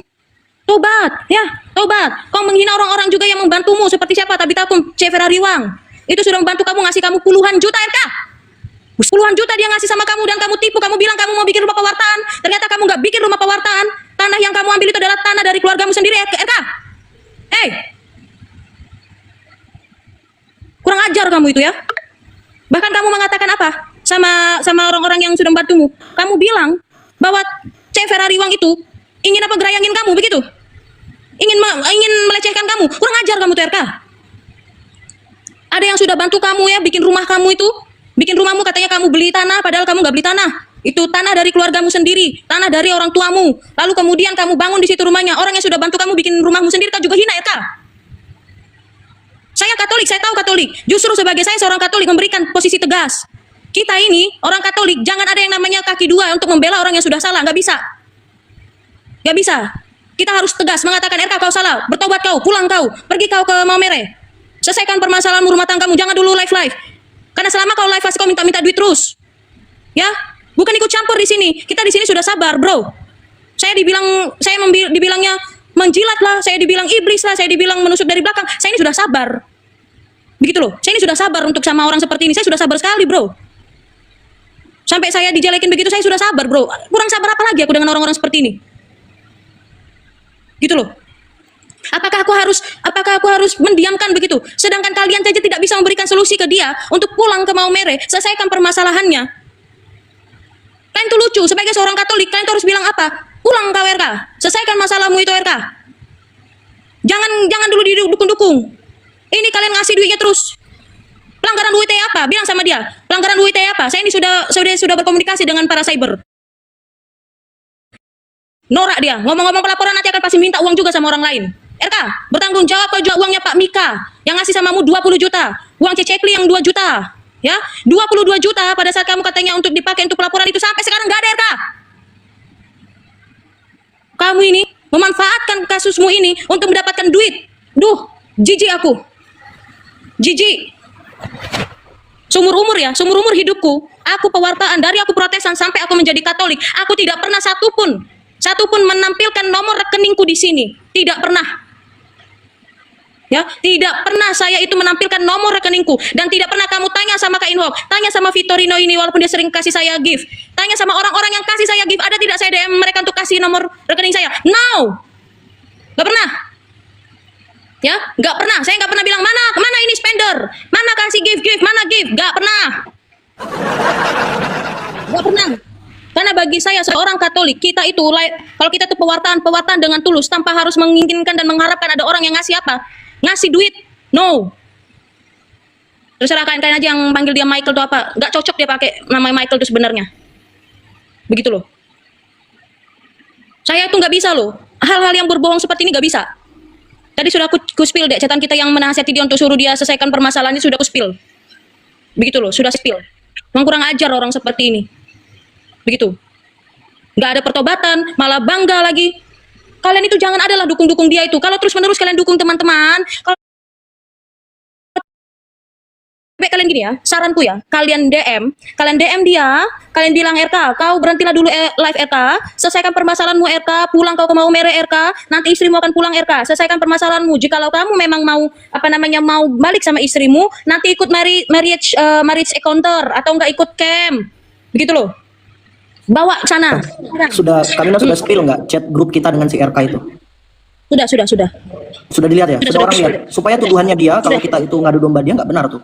tobat ya, tobat. Kau menghina orang-orang juga yang membantumu seperti siapa? Tabita Ferrariwang. Itu sudah membantu kamu, ngasih kamu puluhan juta RK. Puluhan juta dia ngasih sama kamu dan kamu tipu. Kamu bilang kamu mau bikin rumah pewartaan. Ternyata kamu nggak bikin rumah pewartaan. Tanah yang kamu ambil itu adalah tanah dari keluargamu sendiri RK. Hei, kurang ajar kamu itu ya. Bahkan kamu mengatakan apa sama orang-orang yang sudah membantumu? Kamu bilang bahwa Ferrariwang itu ingin apa, gerayangin kamu begitu? Ingin melecehkan kamu. Kurang ajar kamu tuh RK. Ada yang sudah bantu kamu ya bikin rumah kamu itu, bikin rumahmu, katanya kamu beli tanah padahal kamu nggak beli tanah. Itu tanah dari keluargamu sendiri, tanah dari orang tuamu. Lalu kemudian kamu bangun di situ rumahnya. Orang yang sudah bantu kamu bikin rumahmu sendiri kan juga hina RK. Saya Katolik, saya tahu Katolik. Justru sebagai saya seorang Katolik memberikan posisi tegas. Kita ini orang Katolik, jangan ada yang namanya kaki dua untuk membela orang yang sudah salah. Nggak bisa. Nggak bisa. Kita harus tegas mengatakan, RK kau salah, bertobat kau, pulang kau, pergi kau ke Maumere. Selesaikan permasalahanmu rumah tanggamu, jangan dulu live. Karena selama kau live pasti kau minta duit terus. Ya, bukan ikut campur di sini. Kita di sini sudah sabar, bro. Saya dibilangnya menjilat lah, saya dibilang iblis lah, saya dibilang menusuk dari belakang. Saya ini sudah sabar. Begitu loh. Saya ini sudah sabar untuk sama orang seperti ini. Saya sudah sabar sekali, bro. Sampai saya dijelekin begitu, saya sudah sabar, bro. Kurang sabar apa lagi aku dengan orang-orang seperti ini? Gitu loh. Apakah aku harus mendiamkan begitu? Sedangkan kalian saja tidak bisa memberikan solusi ke dia untuk pulang ke Maumere, selesaikan permasalahannya. Kalian tuh lucu, sebagai seorang Katolik, kalian tuh harus bilang apa? Pulang kau RK, selesaikan masalahmu itu RK. Jangan dulu didukung-dukung. Ini kalian ngasih duitnya terus. Pelanggaran UIT apa? Bilang sama dia. Pelanggaran UIT apa? Saya ini sudah berkomunikasi dengan para cyber. Norak dia. Ngomong-ngomong pelaporan nanti akan pasti minta uang juga sama orang lain. RK, bertanggung jawab kau juga uangnya Pak Mika yang ngasih samamu 20 juta. Uang Cecekli yang 2 juta. Ya, 22 juta pada saat kamu katanya untuk dipakai untuk pelaporan itu sampai sekarang nggak ada RK. Kamu ini memanfaatkan kasusmu ini untuk mendapatkan duit. Duh, jijik aku. Jijik. Seumur umur hidupku, aku pewartaan dari aku Protestan sampai aku menjadi Katolik, aku tidak pernah satupun menampilkan nomor rekeningku di sini. Tidak pernah. Ya, tidak pernah saya itu menampilkan nomor rekeningku, dan tidak pernah kamu tanya sama Kak Inhok, tanya sama Vitorino ini walaupun dia sering kasih saya gift. Tanya sama orang-orang yang kasih saya gift, ada tidak saya DM mereka untuk kasih nomor rekening saya? No. Gak pernah. Ya, gak pernah. Saya gak pernah bilang mana ini spender, mana kasih gift, mana gift. Gak pernah. Gak pernah. Karena bagi saya seorang Katolik, kita itu kalau kita tuh pewartaan dengan tulus tanpa harus menginginkan dan mengharapkan ada orang yang ngasih apa, ngasih duit. No. Terserah kalian aja yang panggil dia Michael tuh apa. Gak cocok dia pakai nama Michael itu sebenarnya. Begitu loh. Saya tuh nggak bisa loh. Hal-hal yang berbohong seperti ini nggak bisa. Tadi sudah aku spill deh, catatan kita yang menasihati dia untuk suruh dia selesaikan permasalahannya sudah aku spill. Begitu loh, sudah spill. Memang kurang ajar orang seperti ini. Begitu. Nggak ada pertobatan, malah bangga lagi. Kalian itu jangan adalah dukung-dukung dia itu. Kalau terus-menerus kalian dukung teman-teman, kalau kalian gini ya, saranku ya, kalian DM dia, kalian bilang RK, kau berhentilah dulu live RK, selesaikan permasalahanmu RK, pulang kau ke Maumere RK, nanti istrimu akan pulang RK, selesaikan permasalahanmu. Jikalau kamu memang mau mau balik sama istrimu, nanti ikut marriage encounter atau enggak ikut camp, begitu loh. Bawa ke sana. Kalian sudah spill nggak chat grup kita dengan si RK itu? Sudah. Sudah dilihat ya? Sudah orang lihat? Supaya tuduhannya dia, kalau kita itu ngadu domba dia, nggak benar tuh.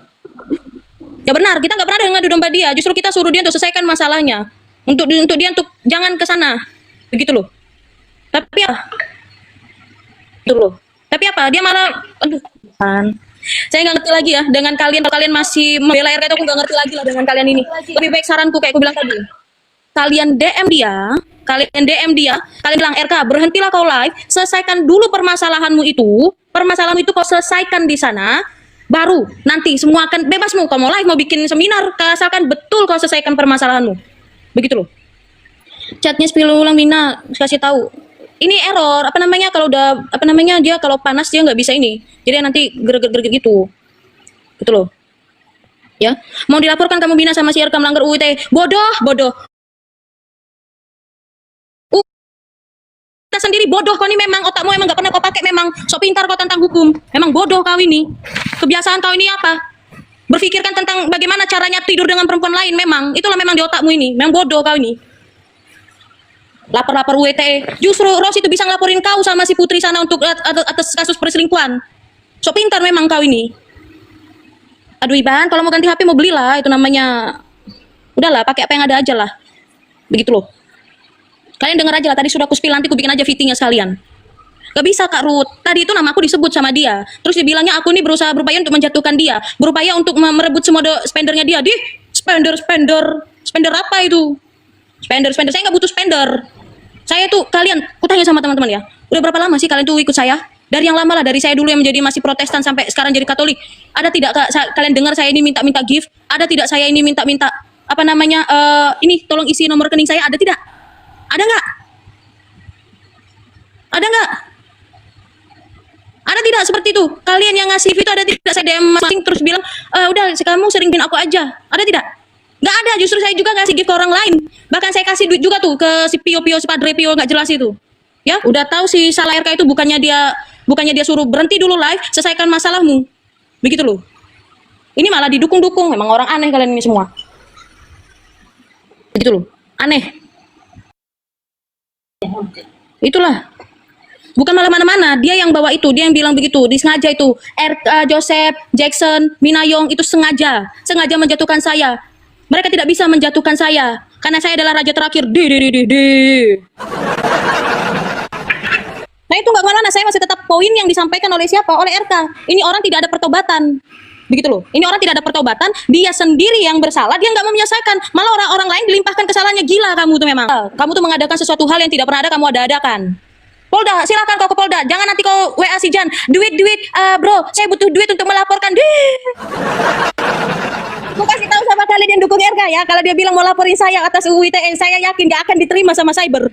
Ya benar, kita nggak pernah ada ngadu domba dia. Justru kita suruh dia untuk selesaikan masalahnya. Untuk dia jangan ke sana. Begitu loh. Tapi ya, gitu loh. Tapi apa? Dia malah, aduh, kan. Saya nggak ngerti lagi ya dengan kalian. Kalau kalian masih membela RK itu, aku nggak ngerti lagi lah dengan kalian ini. Lebih baik saranku kayak aku bilang tadi. Kalian DM dia, kalian bilang RK, berhentilah kau live, selesaikan dulu permasalahanmu itu kau selesaikan di sana, baru nanti semua akan bebasmu. Kau mau live, mau bikin seminar, asalkan betul kau selesaikan permasalahanmu. Begitu loh. Chatnya spill ulang Mina, kasih tahu. ini error, apa namanya, kalau udah, apa namanya, dia kalau panas dia nggak bisa ini. Jadi nanti gerget-gerget gitu. Gitu loh. Ya, mau dilaporkan kamu Bina sama si RK melanggar UU ITE. Bodoh. Kita sendiri bodoh kau ini, memang otakmu emang nggak pernah kau pakai, memang sok pintar kau tentang hukum. Memang bodoh kau ini. Kebiasaan kau ini apa? Berpikirkan tentang bagaimana caranya tidur dengan perempuan lain, memang itulah memang di otakmu ini. Memang bodoh kau ini. Lapor-lapor UU ITE. Justru Ros itu bisa ngelaporin kau sama si Putri sana untuk atas kasus perselingkuhan. Sok pintar memang kau ini. Aduh Iban, kalau mau ganti HP mau belilah, itu namanya, udahlah pakai apa yang ada aja lah, begitu loh. Kalian dengar aja lah, tadi sudah aku spill, nanti aku bikin aja fittingnya sekalian. Gak bisa Kak Ruth, tadi itu nama aku disebut sama dia, terus dibilangnya aku ini berusaha berupaya untuk menjatuhkan dia, berupaya untuk merebut semua spendernya dia. Spender apa itu? Spender, saya nggak butuh spender. Saya tuh, kalian, aku tanya sama teman-teman ya, udah berapa lama sih kalian tuh ikut saya? Dari yang lama lah, dari saya dulu yang menjadi masih Protestan sampai sekarang jadi Katolik. Ada tidak kalian dengar saya ini minta-minta gift? Ada tidak saya ini minta-minta apa namanya? Ini tolong isi nomor rekening saya. Ada tidak? Ada nggak? Ada nggak? Ada tidak seperti itu? Kalian yang ngasih itu ada tidak? Saya DM masing terus bilang, udah kamu sering bikin aku aja. Ada tidak? Nggak ada. Justru saya juga ngasih gift ke orang lain. Bahkan saya kasih duit juga tuh ke si Pio si Padre Pio nggak jelas itu. Ya, udah tahu si salah RK itu bukannya dia suruh berhenti dulu live, selesaikan masalahmu. Begitu loh. Ini malah didukung-dukung, memang orang aneh kalian ini semua. Begitu loh. Aneh. Itulah. Bukan malah mana-mana, dia yang bawa itu, dia yang bilang begitu, disengaja itu. Joseph, Jackson, Minayong itu sengaja menjatuhkan saya. Mereka tidak bisa menjatuhkan saya karena saya adalah raja terakhir. Nah itu nggak kemana-mana, saya masih tetap poin yang disampaikan oleh siapa? Oleh RK. Ini orang tidak ada pertobatan. Begitu loh. Ini orang tidak ada pertobatan, dia sendiri yang bersalah, dia nggak mau menyelesaikan. Malah orang-orang lain dilimpahkan kesalahannya. Gila kamu tuh memang. Kamu tuh mengadakan sesuatu hal yang tidak pernah ada, kamu ada-adakan. Polda, silakan kau ke Polda. Jangan nanti kau WA si Jan. Duit, bro, saya butuh duit untuk melaporkan. Aku kasih tahu sama kalian yang dukung RK ya, kalau dia bilang mau laporin saya atas UU ITE, saya yakin dia akan diterima sama cyber.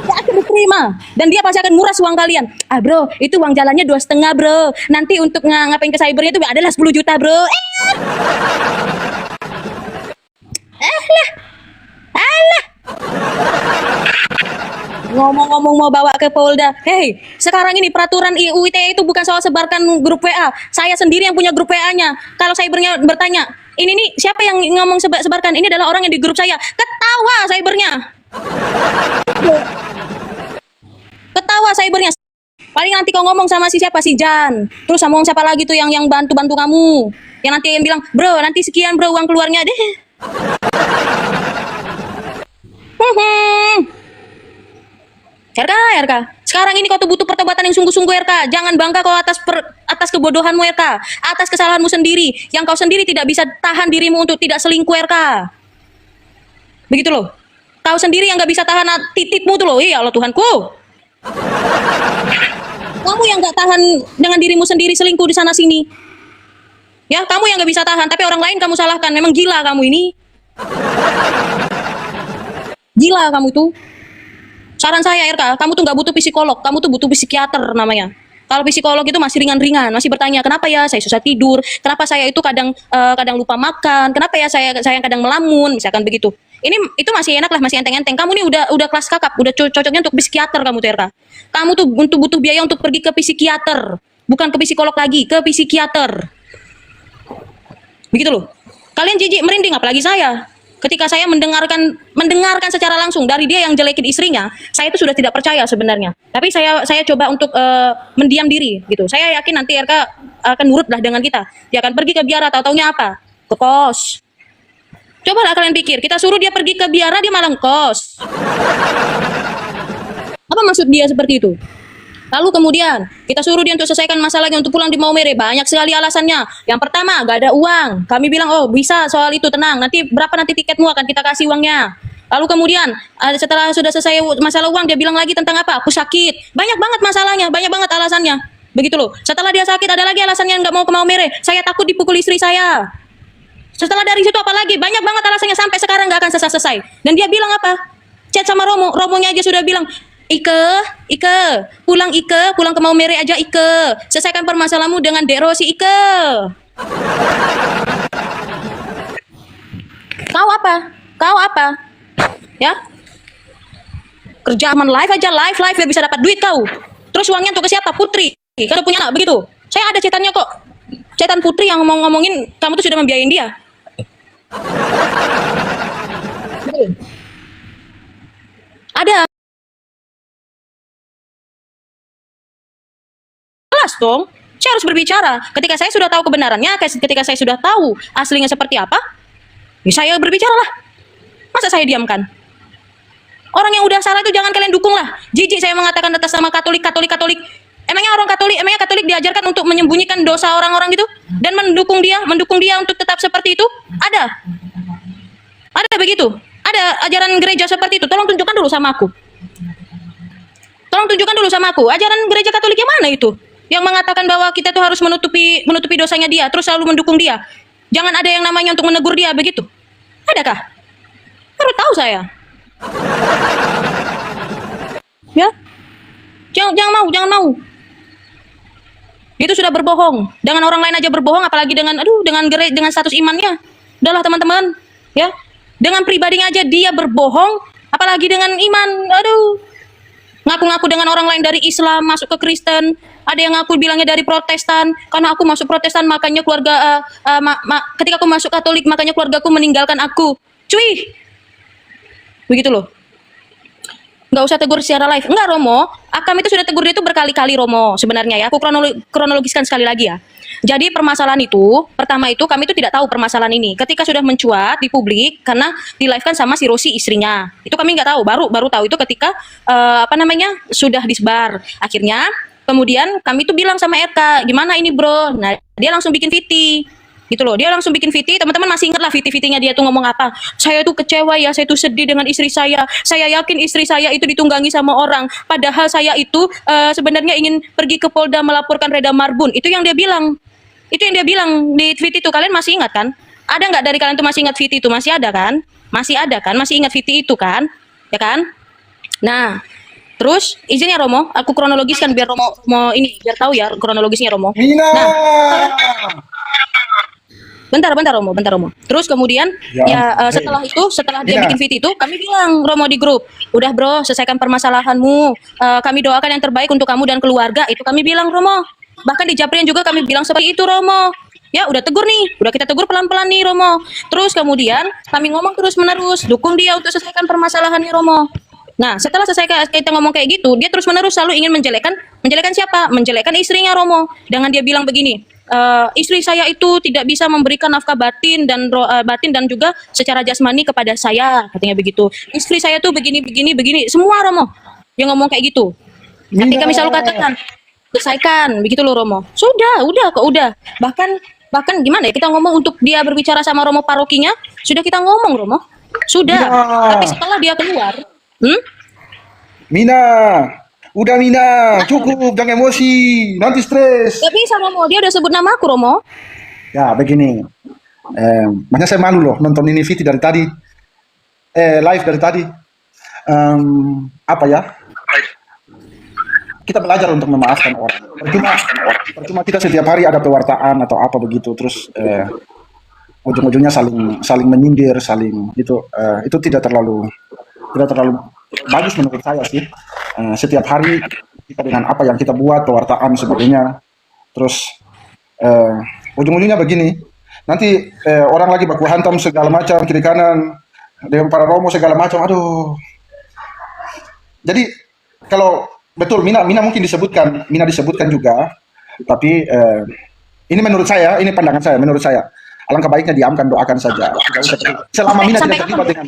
Dia akan diterima dan dia pasti akan nguras uang kalian. Bro, itu uang jalannya 2,5 bro. Nanti untuk ngapain ke cybernya itu adalah 10 juta bro. Alah. Ngomong-ngomong mau bawa ke Polda. Hei, sekarang ini peraturan UU ITE itu bukan soal sebarkan grup WA. Saya sendiri yang punya grup WA-nya. Kalau cybernya bertanya, ini nih siapa yang ngomong sebarkan? Ini adalah orang yang di grup saya. Ketawa cybernya. Ketawa cybernya. Paling nanti kau ngomong sama siapa, si Jan. Terus ngomong siapa lagi tuh yang bantu kamu. Yang nanti yang bilang, bro nanti sekian bro uang keluarnya deh. RK. Sekarang ini kau tuh butuh pertobatan yang sungguh-sungguh RK. Jangan bangga kau atas kebodohanmu RK. Atas kesalahanmu sendiri. Yang kau sendiri tidak bisa tahan dirimu untuk tidak selingkuh RK. Begitu loh. Kau sendiri yang gak bisa tahan titikmu tuh loh. Ya Allah Tuhanku. Kamu yang gak tahan dengan dirimu sendiri selingkuh di sana sini. Ya, kamu yang gak bisa tahan. Tapi orang lain kamu salahkan. Memang gila kamu ini. Gila kamu tuh. Saran saya RK, kamu tuh nggak butuh psikolog, kamu tuh butuh psikiater namanya. Kalau psikolog itu masih ringan-ringan, masih bertanya kenapa ya saya susah tidur, kenapa saya itu kadang lupa makan, kenapa ya saya kadang melamun, misalkan begitu. Ini itu masih enak lah, masih enteng-enteng. Kamu ini udah kelas kakap, udah cocoknya untuk psikiater kamu tuh RK. Kamu tuh butuh biaya untuk pergi ke psikiater, bukan ke psikolog lagi, ke psikiater. Begitu loh. Kalian jijik merinding apalagi saya. Ketika saya mendengarkan secara langsung dari dia yang jelekin istrinya, saya itu sudah tidak percaya sebenarnya. Tapi saya coba untuk mendiam diri gitu. Saya yakin nanti RK akan nurut lah dengan kita. Dia akan pergi ke biara, tahu-taunya apa? Ke kos. Cobalah kalian pikir, kita suruh dia pergi ke biara, dia malah kos. Apa maksud dia seperti itu? Lalu kemudian kita suruh dia untuk selesaikan masalahnya untuk pulang di Maumere. Banyak sekali alasannya. Yang pertama, gak ada uang. Kami bilang, oh bisa soal itu, tenang. Berapa nanti tiketmu akan kita kasih uangnya. Lalu kemudian setelah sudah selesai masalah uang, dia bilang lagi tentang apa? Aku sakit. Banyak banget masalahnya, banyak banget alasannya. Begitu loh. Setelah dia sakit ada lagi alasannya nggak mau ke Maumere. Saya takut dipukul istri saya. Setelah dari situ apa lagi? Banyak banget alasannya sampai sekarang nggak akan selesai. Dan dia bilang apa? chat sama Romo, Romonya aja sudah bilang, Ike, pulang ke Maumere aja Ike, selesaikan permasalahanmu dengan Dek Rosi Ike. Kau apa? Ya, kerja aman live aja, live biar bisa dapat duit kau. Terus uangnya untuk ke siapa? Putri. Kalau punya anak begitu. Saya ada chatannya kok. Chatan Putri yang ngomongin kamu tuh sudah membiayain dia. Ada. Jelas dong. Saya harus berbicara. Ketika saya sudah tahu kebenarannya, ketika saya sudah tahu aslinya seperti apa, ya saya berbicara lah. Masa saya diamkan? Orang yang udah salah itu jangan kalian dukung lah. Jijik saya mengatakan atas nama Katolik. Emangnya Katolik diajarkan untuk menyembunyikan dosa orang-orang gitu dan mendukung dia untuk tetap seperti itu? Ada begitu? Ada ajaran gereja seperti itu? Tolong tunjukkan dulu sama aku. Ajaran gereja Katolik yang mana itu? Yang mengatakan bahwa kita tuh harus menutupi dosanya dia, terus selalu mendukung dia. Jangan ada yang namanya untuk menegur dia begitu. Adakah? Baru tahu saya. Ya, jangan mau. Itu sudah berbohong. Dengan orang lain aja berbohong, apalagi dengan status imannya. Udahlah teman-teman, ya. Dengan pribadinya aja dia berbohong, apalagi dengan iman. Aduh. Ngaku-ngaku dengan orang lain dari Islam masuk ke Kristen. Ada yang ngaku bilangnya dari Protestan. Karena aku masuk Protestan makanya keluarga ketika aku masuk Katolik makanya keluargaku meninggalkan aku. Cuy. Begitu loh. Nggak usah tegur secara live. Enggak, Romo. Kami itu sudah tegur dia itu berkali-kali, Romo. Sebenarnya ya, aku kronologiskan sekali lagi ya. Jadi permasalahan itu, pertama itu kami itu tidak tahu permasalahan ini. Ketika sudah mencuat di publik, karena di live kan sama si Rosi istrinya. Itu kami nggak tahu, baru tahu itu ketika sudah disebar. Akhirnya, kemudian kami itu bilang sama RK, gimana ini bro? Nah, dia langsung bikin VT. Gitu loh, dia langsung bikin VT, teman-teman masih ingat lah VT-VT-nya dia tuh ngomong apa. Saya tuh kecewa ya, saya tuh sedih dengan istri saya yakin istri saya itu ditunggangi sama orang, padahal saya itu sebenarnya ingin pergi ke Polda melaporkan Reda Marbun. Itu yang dia bilang di VT itu. Kalian masih ingat kan? Ada nggak dari kalian tuh masih ingat VT itu? Masih ada kan? Masih ingat VT itu kan? Ya kan? Nah, terus izinnya Romo, aku kronologiskan biar Romo biar tahu ya kronologisnya Romo. Nah, bentar Romo. Terus kemudian setelah dia bikin VT itu, kami bilang Romo di grup, udah bro, selesaikan permasalahanmu. Kami doakan yang terbaik untuk kamu dan keluarga. Itu kami bilang Romo. Bahkan di Japrian juga kami bilang seperti itu Romo. Ya udah kita tegur pelan-pelan nih Romo. Terus kemudian kami ngomong terus-menerus, dukung dia untuk selesaikan permasalahannya Romo. Nah, setelah selesai kita ngomong kayak gitu, dia terus-menerus selalu ingin menjelekkan siapa? Menjelekkan istrinya Romo. Dengan dia bilang begini, istri saya itu tidak bisa memberikan nafkah batin dan juga secara jasmani kepada saya, katanya begitu. Istri saya tuh begini, semua Romo yang ngomong kayak gitu. Ketika kami selalu katakan, selesaikan, begitu loh Romo. Udah. Bahkan gimana ya, kita ngomong untuk dia berbicara sama Romo parokinya, sudah kita ngomong Romo. Sudah. Tapi setelah dia keluar, Mina, cukup, jangan emosi, nanti stres. gak bisa Romo, dia udah sebut nama aku Romo. Ya begini, makanya saya malu loh nonton ini VT dari tadi, live dari tadi. Kita belajar untuk memaafkan orang. Percuma kita setiap hari ada pewartaan atau apa begitu, terus ujung-ujungnya saling menyindir, itu tidak terlalu bagus menurut saya sih. Setiap hari kita dengan apa yang kita buat, pewartaan sebagainya, terus ujung-ujungnya begini, nanti orang lagi baku hantam segala macam kiri kanan dengan para Romo segala macam, aduh. Jadi kalau betul Mina mungkin disebutkan juga, tapi ini menurut saya, ini pandangan saya, menurut saya alangkah baiknya diamkan, doakan saja. Selama Mina tidak terlibat dengan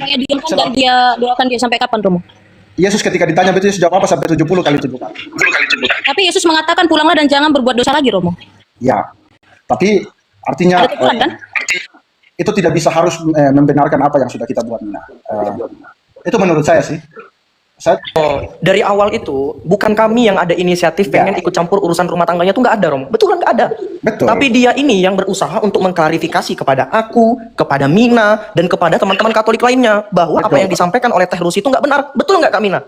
dan dia doakan dia sampai kapan Romo? Yesus ketika ditanya betul Yesus jawab apa sampai 70 kali 7 kali. Tapi Yesus mengatakan pulanglah dan jangan berbuat dosa lagi Romo. Ya. Tapi artinya Ada teguran, kan? Itu tidak bisa harus membenarkan apa yang sudah kita buat Mina. Itu menurut saya sih. Saya, Dari awal itu bukan kami yang ada inisiatif pengen ikut campur urusan rumah tangganya, tuh nggak ada, Romo. Betul nggak ada. Betul. Tapi dia ini yang berusaha untuk mengklarifikasi kepada aku, kepada Mina, dan kepada teman-teman Katolik lainnya bahwa apa Betul. yang disampaikan oleh Teh Rusi itu nggak benar. Betul nggak, Kak Mina?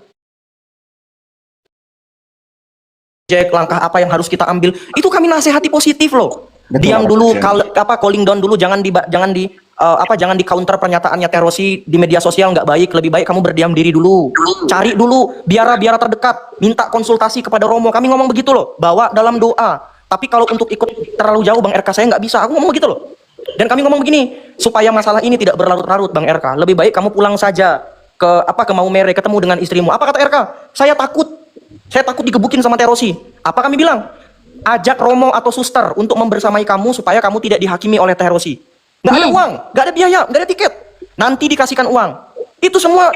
Jack, langkah apa yang harus kita ambil? Itu kami nasihati positif loh. Betul, Diam dulu, Pak. calling down dulu, jangan di counter pernyataannya Teh Rosi di media sosial, nggak baik. Lebih baik kamu berdiam diri dulu, cari dulu biara terdekat, minta konsultasi kepada Romo. Kami ngomong begitu loh, bawa dalam doa. Tapi kalau untuk ikut terlalu jauh, Bang RK, saya nggak bisa. Aku ngomong begitu loh. Dan kami ngomong begini, supaya masalah ini tidak berlarut-larut, Bang RK, lebih baik kamu pulang saja ke Maumere, ketemu dengan istrimu. Apa kata RK? Saya takut digebukin sama Teh Rosi. Apa kami bilang? Ajak Romo atau suster untuk membersamai kamu supaya kamu tidak dihakimi oleh Teh Rosi. Nggak ada uang, nggak ada biaya, nggak ada tiket. Nanti dikasihkan uang. Itu semua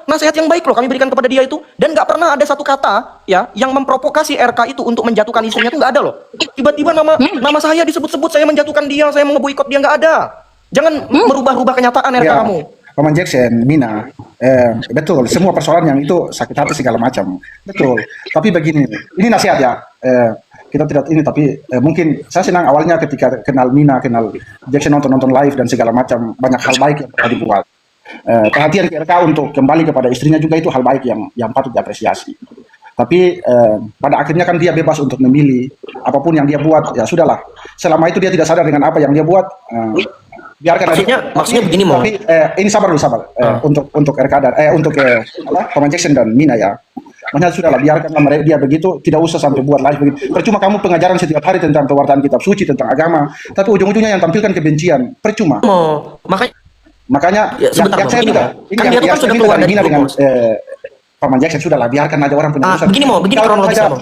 nasihat yang baik loh kami berikan kepada dia itu. Dan nggak pernah ada satu kata ya yang memprovokasi RK itu untuk menjatuhkan istrinya, itu nggak ada loh. Tiba-tiba nama saya disebut-sebut, saya menjatuhkan dia, saya mau ngeboikot dia, nggak ada. Jangan merubah-rubah kenyataan RK Ya, kamu. Paman Jackson, Mina, betul, semua persoalan yang itu sakit hati segala macam, betul. Tapi begini, ini nasihat ya, kita tidak ini, tapi mungkin saya senang awalnya ketika kenal Mina, kenal Jackson, nonton live dan segala macam, banyak hal baik yang telah dibuat. Perhatian RK untuk kembali kepada istrinya juga itu hal baik yang patut diapresiasi. Tapi pada akhirnya kan dia bebas untuk memilih apapun yang dia buat, ya sudahlah. Selama itu dia tidak sadar dengan apa yang dia buat, biarkan Maksudnya begini, Mo. Tapi ini sabar dulu, untuk RK dan untuk Paman Jackson dan Mina ya. Maksudnya sudahlah, biarkan mereka dia begitu, tidak usah sampai buat live begitu. Percuma kamu pengajaran setiap hari tentang pewartaan kitab suci, tentang agama, tapi ujung-ujungnya yang tampilkan kebencian, percuma. Makanya Ya, sebentar, yang Bang, saya begini, tidak, Bang. ini Kan yang dia tuh kan sudah keluar dari Mina grup, dengan Bos. Paman Jackson, sudahlah, biarkan aja orang punya urusan. Begini Kalau kronologisnya, saja Mo.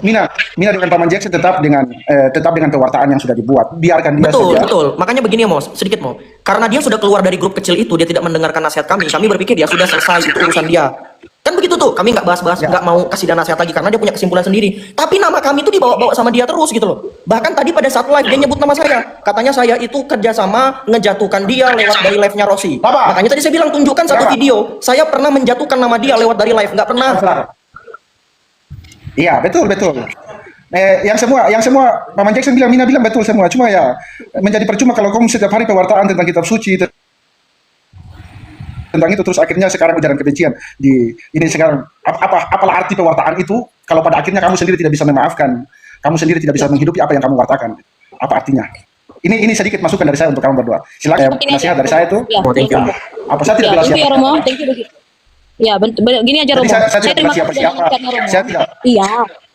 Mina dengan Paman Jackson tetap dengan pewartaan yang sudah dibuat, biarkan dia Betul, saja. betul. Makanya begini, Mo, sedikit, Mo. Karena dia sudah keluar dari grup kecil itu, dia tidak mendengarkan nasihat kami berpikir dia sudah selesai, itu urusan dia. Kan begitu tuh, kami nggak bahas-bahas, nggak mau kasih dia nasihat lagi, karena dia punya kesimpulan sendiri. Tapi nama kami tuh dibawa-bawa sama dia terus gitu loh. Bahkan tadi pada saat live, dia nyebut nama saya. Katanya saya itu kerjasama ngejatuhkan dia lewat dari live-nya Rosi. Apa? Makanya tadi saya bilang, tunjukkan satu Apa? video. Saya pernah menjatuhkan nama dia lewat dari live, nggak pernah. Iya, betul. Yang semua Paman Jackson bilang, Mina bilang betul semua. Cuma ya menjadi percuma kalau kamu setiap hari pewartaan tentang kitab suci tentang itu, terus akhirnya sekarang ujaran kebencian di ini sekarang. Apalah arti pewartaan itu kalau pada akhirnya kamu sendiri tidak bisa memaafkan, kamu sendiri tidak bisa menghidupi apa yang kamu wartakan? Apa artinya? Ini sedikit masukan dari saya untuk kamu berdua. Silakan nasihat dari saya itu. Ya, thank you. Apa saya tidak ya, bilang thank you ya, Romo. Thank you. Ya, gini aja, Jadi Romo. saya tidak terima bilang kasih siapa-siapa. untuk nasihatnya, Romo. Saya tidak. Iya.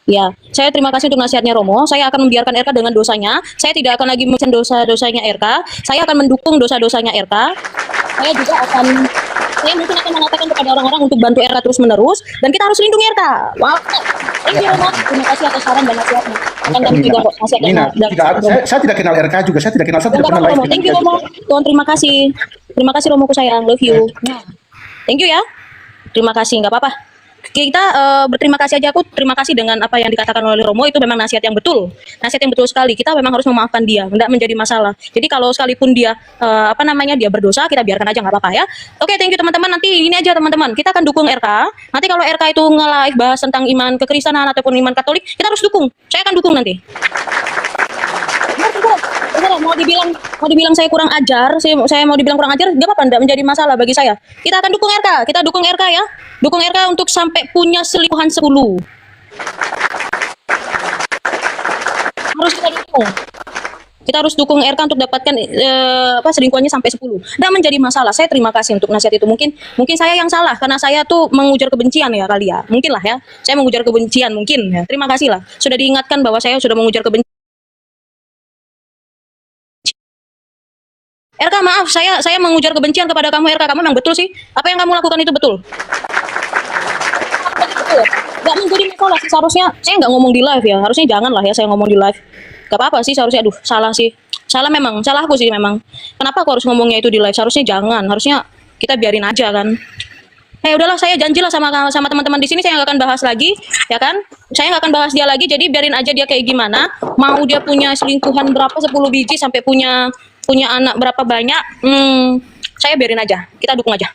Ya, saya terima kasih untuk nasihatnya Romo. Saya akan membiarkan RK dengan dosanya. Saya tidak akan lagi mention dosa-dosanya RK. Saya akan mendukung dosa-dosanya RK. Saya mungkin akan mengatakan kepada orang-orang untuk bantu RK terus-menerus, dan kita harus lindungi RK. Wow. Thank you, Romo. Terima kasih atas saran dan nasihatnya. Akan kami juga kok nasihat Mina, saya tidak kenal RK juga, saya tidak kenal, saya tidak pernah live. Romo. Thank you, Romo. Tuhan, terima kasih. Terima kasih, Romoku sayang. Love you. Thank you ya. Terima kasih, nggak apa-apa. Kita berterima kasih aja. Aku terima kasih dengan apa yang dikatakan oleh Romo, itu memang nasihat yang betul. Nasihat yang betul sekali. Kita memang harus memaafkan dia, tidak menjadi masalah. Jadi kalau sekalipun dia dia berdosa, kita biarkan aja, nggak apa-apa ya. Oke, thank you teman-teman. Nanti ini aja teman-teman, kita akan dukung RK. Nanti kalau RK itu nge-live bahas tentang iman kekristenan ataupun iman Katolik, kita harus dukung. Saya akan dukung nanti. Benar, mau dibilang saya kurang ajar, saya mau dibilang kurang ajar, nggak apa-apa, nggak menjadi masalah bagi saya. Kita akan dukung RK, kita dukung RK ya, dukung RK untuk sampai punya selingkuhan 10. Harus kita dukung. Kita harus dukung RK untuk dapatkan selingkuhannya sampai 10. Nggak menjadi masalah. Saya terima kasih untuk nasihat itu. Mungkin saya yang salah karena saya tuh mengujar kebencian ya kali ya. Mungkin lah ya. Saya mengujar kebencian mungkin ya. Terima kasih lah. Sudah diingatkan bahwa saya sudah mengujar kebencian. RK, maaf, saya mengujar kebencian kepada kamu, RK. Kamu memang betul sih. Apa yang kamu lakukan itu betul. Gak menjadi masalah sih, seharusnya saya nggak ngomong di live ya. Harusnya jangan lah ya saya ngomong di live. Gak apa-apa sih, seharusnya. Aduh, salah sih. Salah memang, salah aku sih memang. Kenapa aku harus ngomongnya itu di live? Seharusnya jangan. Harusnya kita biarin aja kan. Udahlah, saya janjilah sama teman-teman di sini saya nggak akan bahas lagi, ya kan? Saya nggak akan bahas dia lagi. Jadi biarin aja dia kayak gimana. Mau dia punya selingkuhan berapa, 10 biji sampai punya anak berapa banyak, saya biarin aja, kita dukung aja.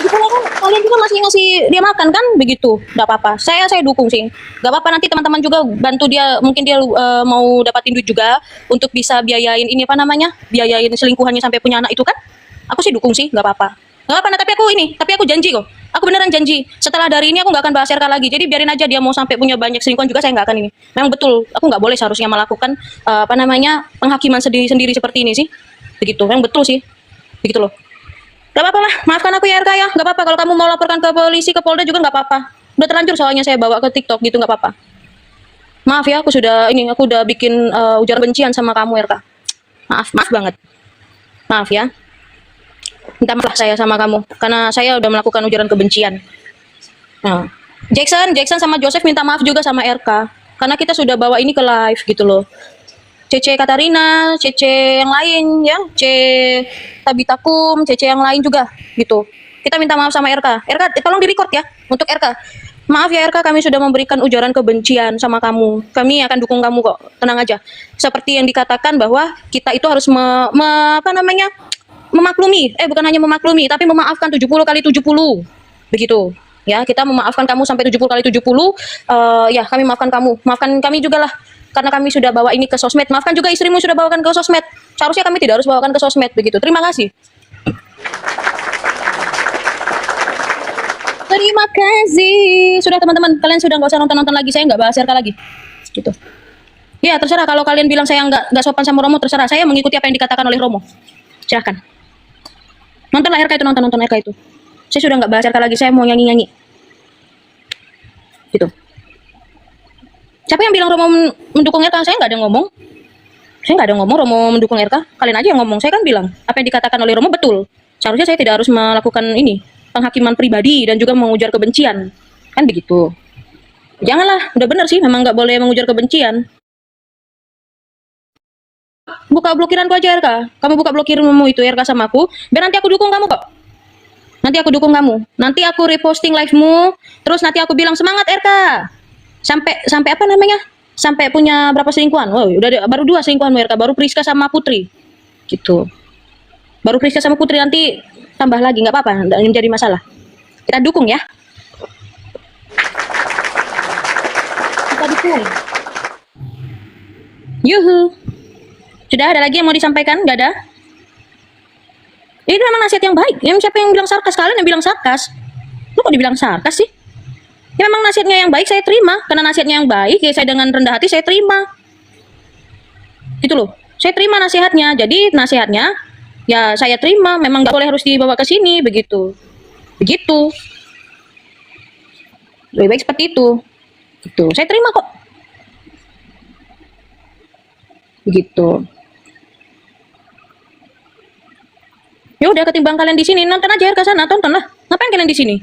Lagi pula kan kalian juga masih ngasih dia makan kan, begitu. Nggak apa-apa. Saya dukung sih. Nggak apa-apa, nanti teman-teman juga bantu dia. Mungkin dia mau dapatin duit juga untuk bisa biayain ini apa namanya, biayain selingkuhannya sampai punya anak itu kan. Aku sih dukung sih, nggak apa-apa. Nggak apa-apa. Nah, tapi aku janji kok. Aku beneran janji. Setelah dari ini aku nggak akan bahas RK lagi. Jadi biarin aja dia mau sampai punya banyak selingkuhan juga, saya nggak akan ini. Memang betul. Aku nggak boleh seharusnya melakukan apa namanya, penghakiman sendiri seperti ini sih. Begitu. Memang betul sih. Begitu loh. Gak apa-apa lah, maafkan aku ya RK ya. Gak apa-apa, kalau kamu mau laporkan ke polisi, ke Polda juga gak apa-apa. Udah terlanjur soalnya saya bawa ke TikTok gitu, gak apa-apa. Maaf ya, aku udah bikin ujaran kebencian sama kamu RK. Maaf banget. Maaf ya. Minta maaf saya sama kamu, karena saya udah melakukan ujaran kebencian. Nah, Jackson sama Joseph minta maaf juga sama RK, karena kita sudah bawa ini ke live gitu loh. Cece Katarina, Cece yang lain ya, Tabitakum, Cece yang lain juga gitu. Kita minta maaf sama RK. RK tolong direcord ya untuk RK. Maaf ya RK, kami sudah memberikan ujaran kebencian sama kamu. Kami akan dukung kamu kok. Tenang aja. Seperti yang dikatakan bahwa kita itu harus memaklumi. Bukan hanya memaklumi, tapi memaafkan 70 kali 70. Begitu. Ya, kita memaafkan kamu sampai 70 kali 70. Ya, kami maafkan kamu. Maafkan kami juga lah. Karena kami sudah bawa ini ke sosmed. Maafkan juga istrimu sudah bawakan ke sosmed. Seharusnya kami tidak harus bawakan ke sosmed begitu. Terima kasih. Terima kasih. Sudah teman-teman, kalian sudah nggak usah nonton lagi. Saya nggak bahas RK lagi. Gitu. Ya terserah, kalau kalian bilang saya nggak sopan sama Romo, terserah. Saya mengikuti apa yang dikatakan oleh Romo. Silahkan. Nontonlah RK itu, nonton RK itu. Saya sudah nggak bahas RK lagi. Saya mau nyanyi-nyanyi. Gitu. Siapa yang bilang Romo mendukung RK? Saya nggak ada ngomong. Saya nggak ada ngomong Romo mendukung RK. Kalian aja yang ngomong. Saya kan bilang apa yang dikatakan oleh Romo betul. Seharusnya saya tidak harus melakukan ini, penghakiman pribadi dan juga mengujar kebencian. Kan begitu. Janganlah, udah bener sih, memang nggak boleh mengujar kebencian. Buka blokiranku aja RK. Kamu buka blokirmu itu RK sama aku. Biar nanti aku dukung kamu kok. Nanti aku dukung kamu. Nanti aku reposting live-mu. Terus nanti aku bilang semangat RK. Sampai apa namanya? Sampai punya berapa selingkuhan? Wow, baru 2 selingkuhan RK, baru Priska sama Putri. Gitu. Baru Priska sama Putri, nanti tambah lagi, nggak apa-apa, nggak menjadi masalah. Kita dukung ya. Kita dukung. Yuhu. Sudah ada lagi yang mau disampaikan? Nggak ada? Ini memang nasihat yang baik. Siapa yang bilang sarkas? Kalian yang bilang sarkas. Lu kok dibilang sarkas sih? Ya memang nasihatnya yang baik saya terima. Karena nasihatnya yang baik, ya saya dengan rendah hati saya terima. Gitu loh. Saya terima nasihatnya. Jadi nasihatnya ya saya terima. Memang nggak boleh harus dibawa ke sini begitu. Begitu. Lebih baik seperti itu. Gitu. Saya terima kok. Begitu. Ya udah, ketimbang kalian di sini, nonton aja ke sana, tonton lah. Ngapain kalian di sini?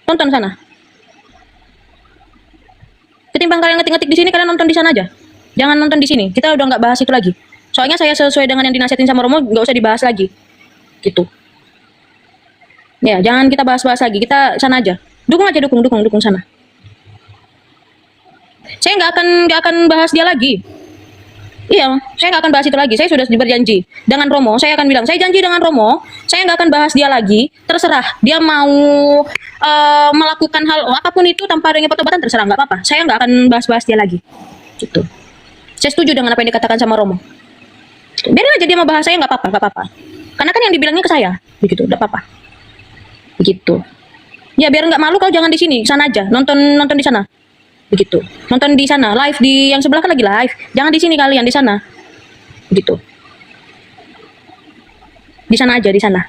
Tonton sana. Ketimbang kalian ngetik-ngetik di sini, kalian nonton di sana aja. Jangan nonton di sini. Kita udah nggak bahas itu lagi. Soalnya saya sesuai dengan yang dinasihatin sama Romo, nggak usah dibahas lagi. Gitu. Ya, jangan kita bahas-bahas lagi. Kita sana aja. Dukung aja, dukung sana. Saya nggak akan bahas dia lagi. Iya, saya nggak akan bahas itu lagi. Saya sudah berjanji dengan Romo. Saya akan bilang, saya janji dengan Romo, saya nggak akan bahas dia lagi. Terserah dia mau melakukan hal apapun itu tanpa adanya pertobatan, terserah, nggak apa-apa. Saya nggak akan bahas dia lagi. Gitu. Saya setuju dengan apa yang dikatakan sama Romo. Biarin aja dia mau bahas saya, nggak apa-apa. Karena kan yang dibilangnya ke saya, begitu, nggak apa-apa. Begitu. Ya biar nggak malu, kau jangan di sini, sana aja, nonton di sana. Begitu. Nonton di sana, live di yang sebelah kan lagi live. Jangan di sini kalian, di sana. Begitu. Di sana aja, di sana.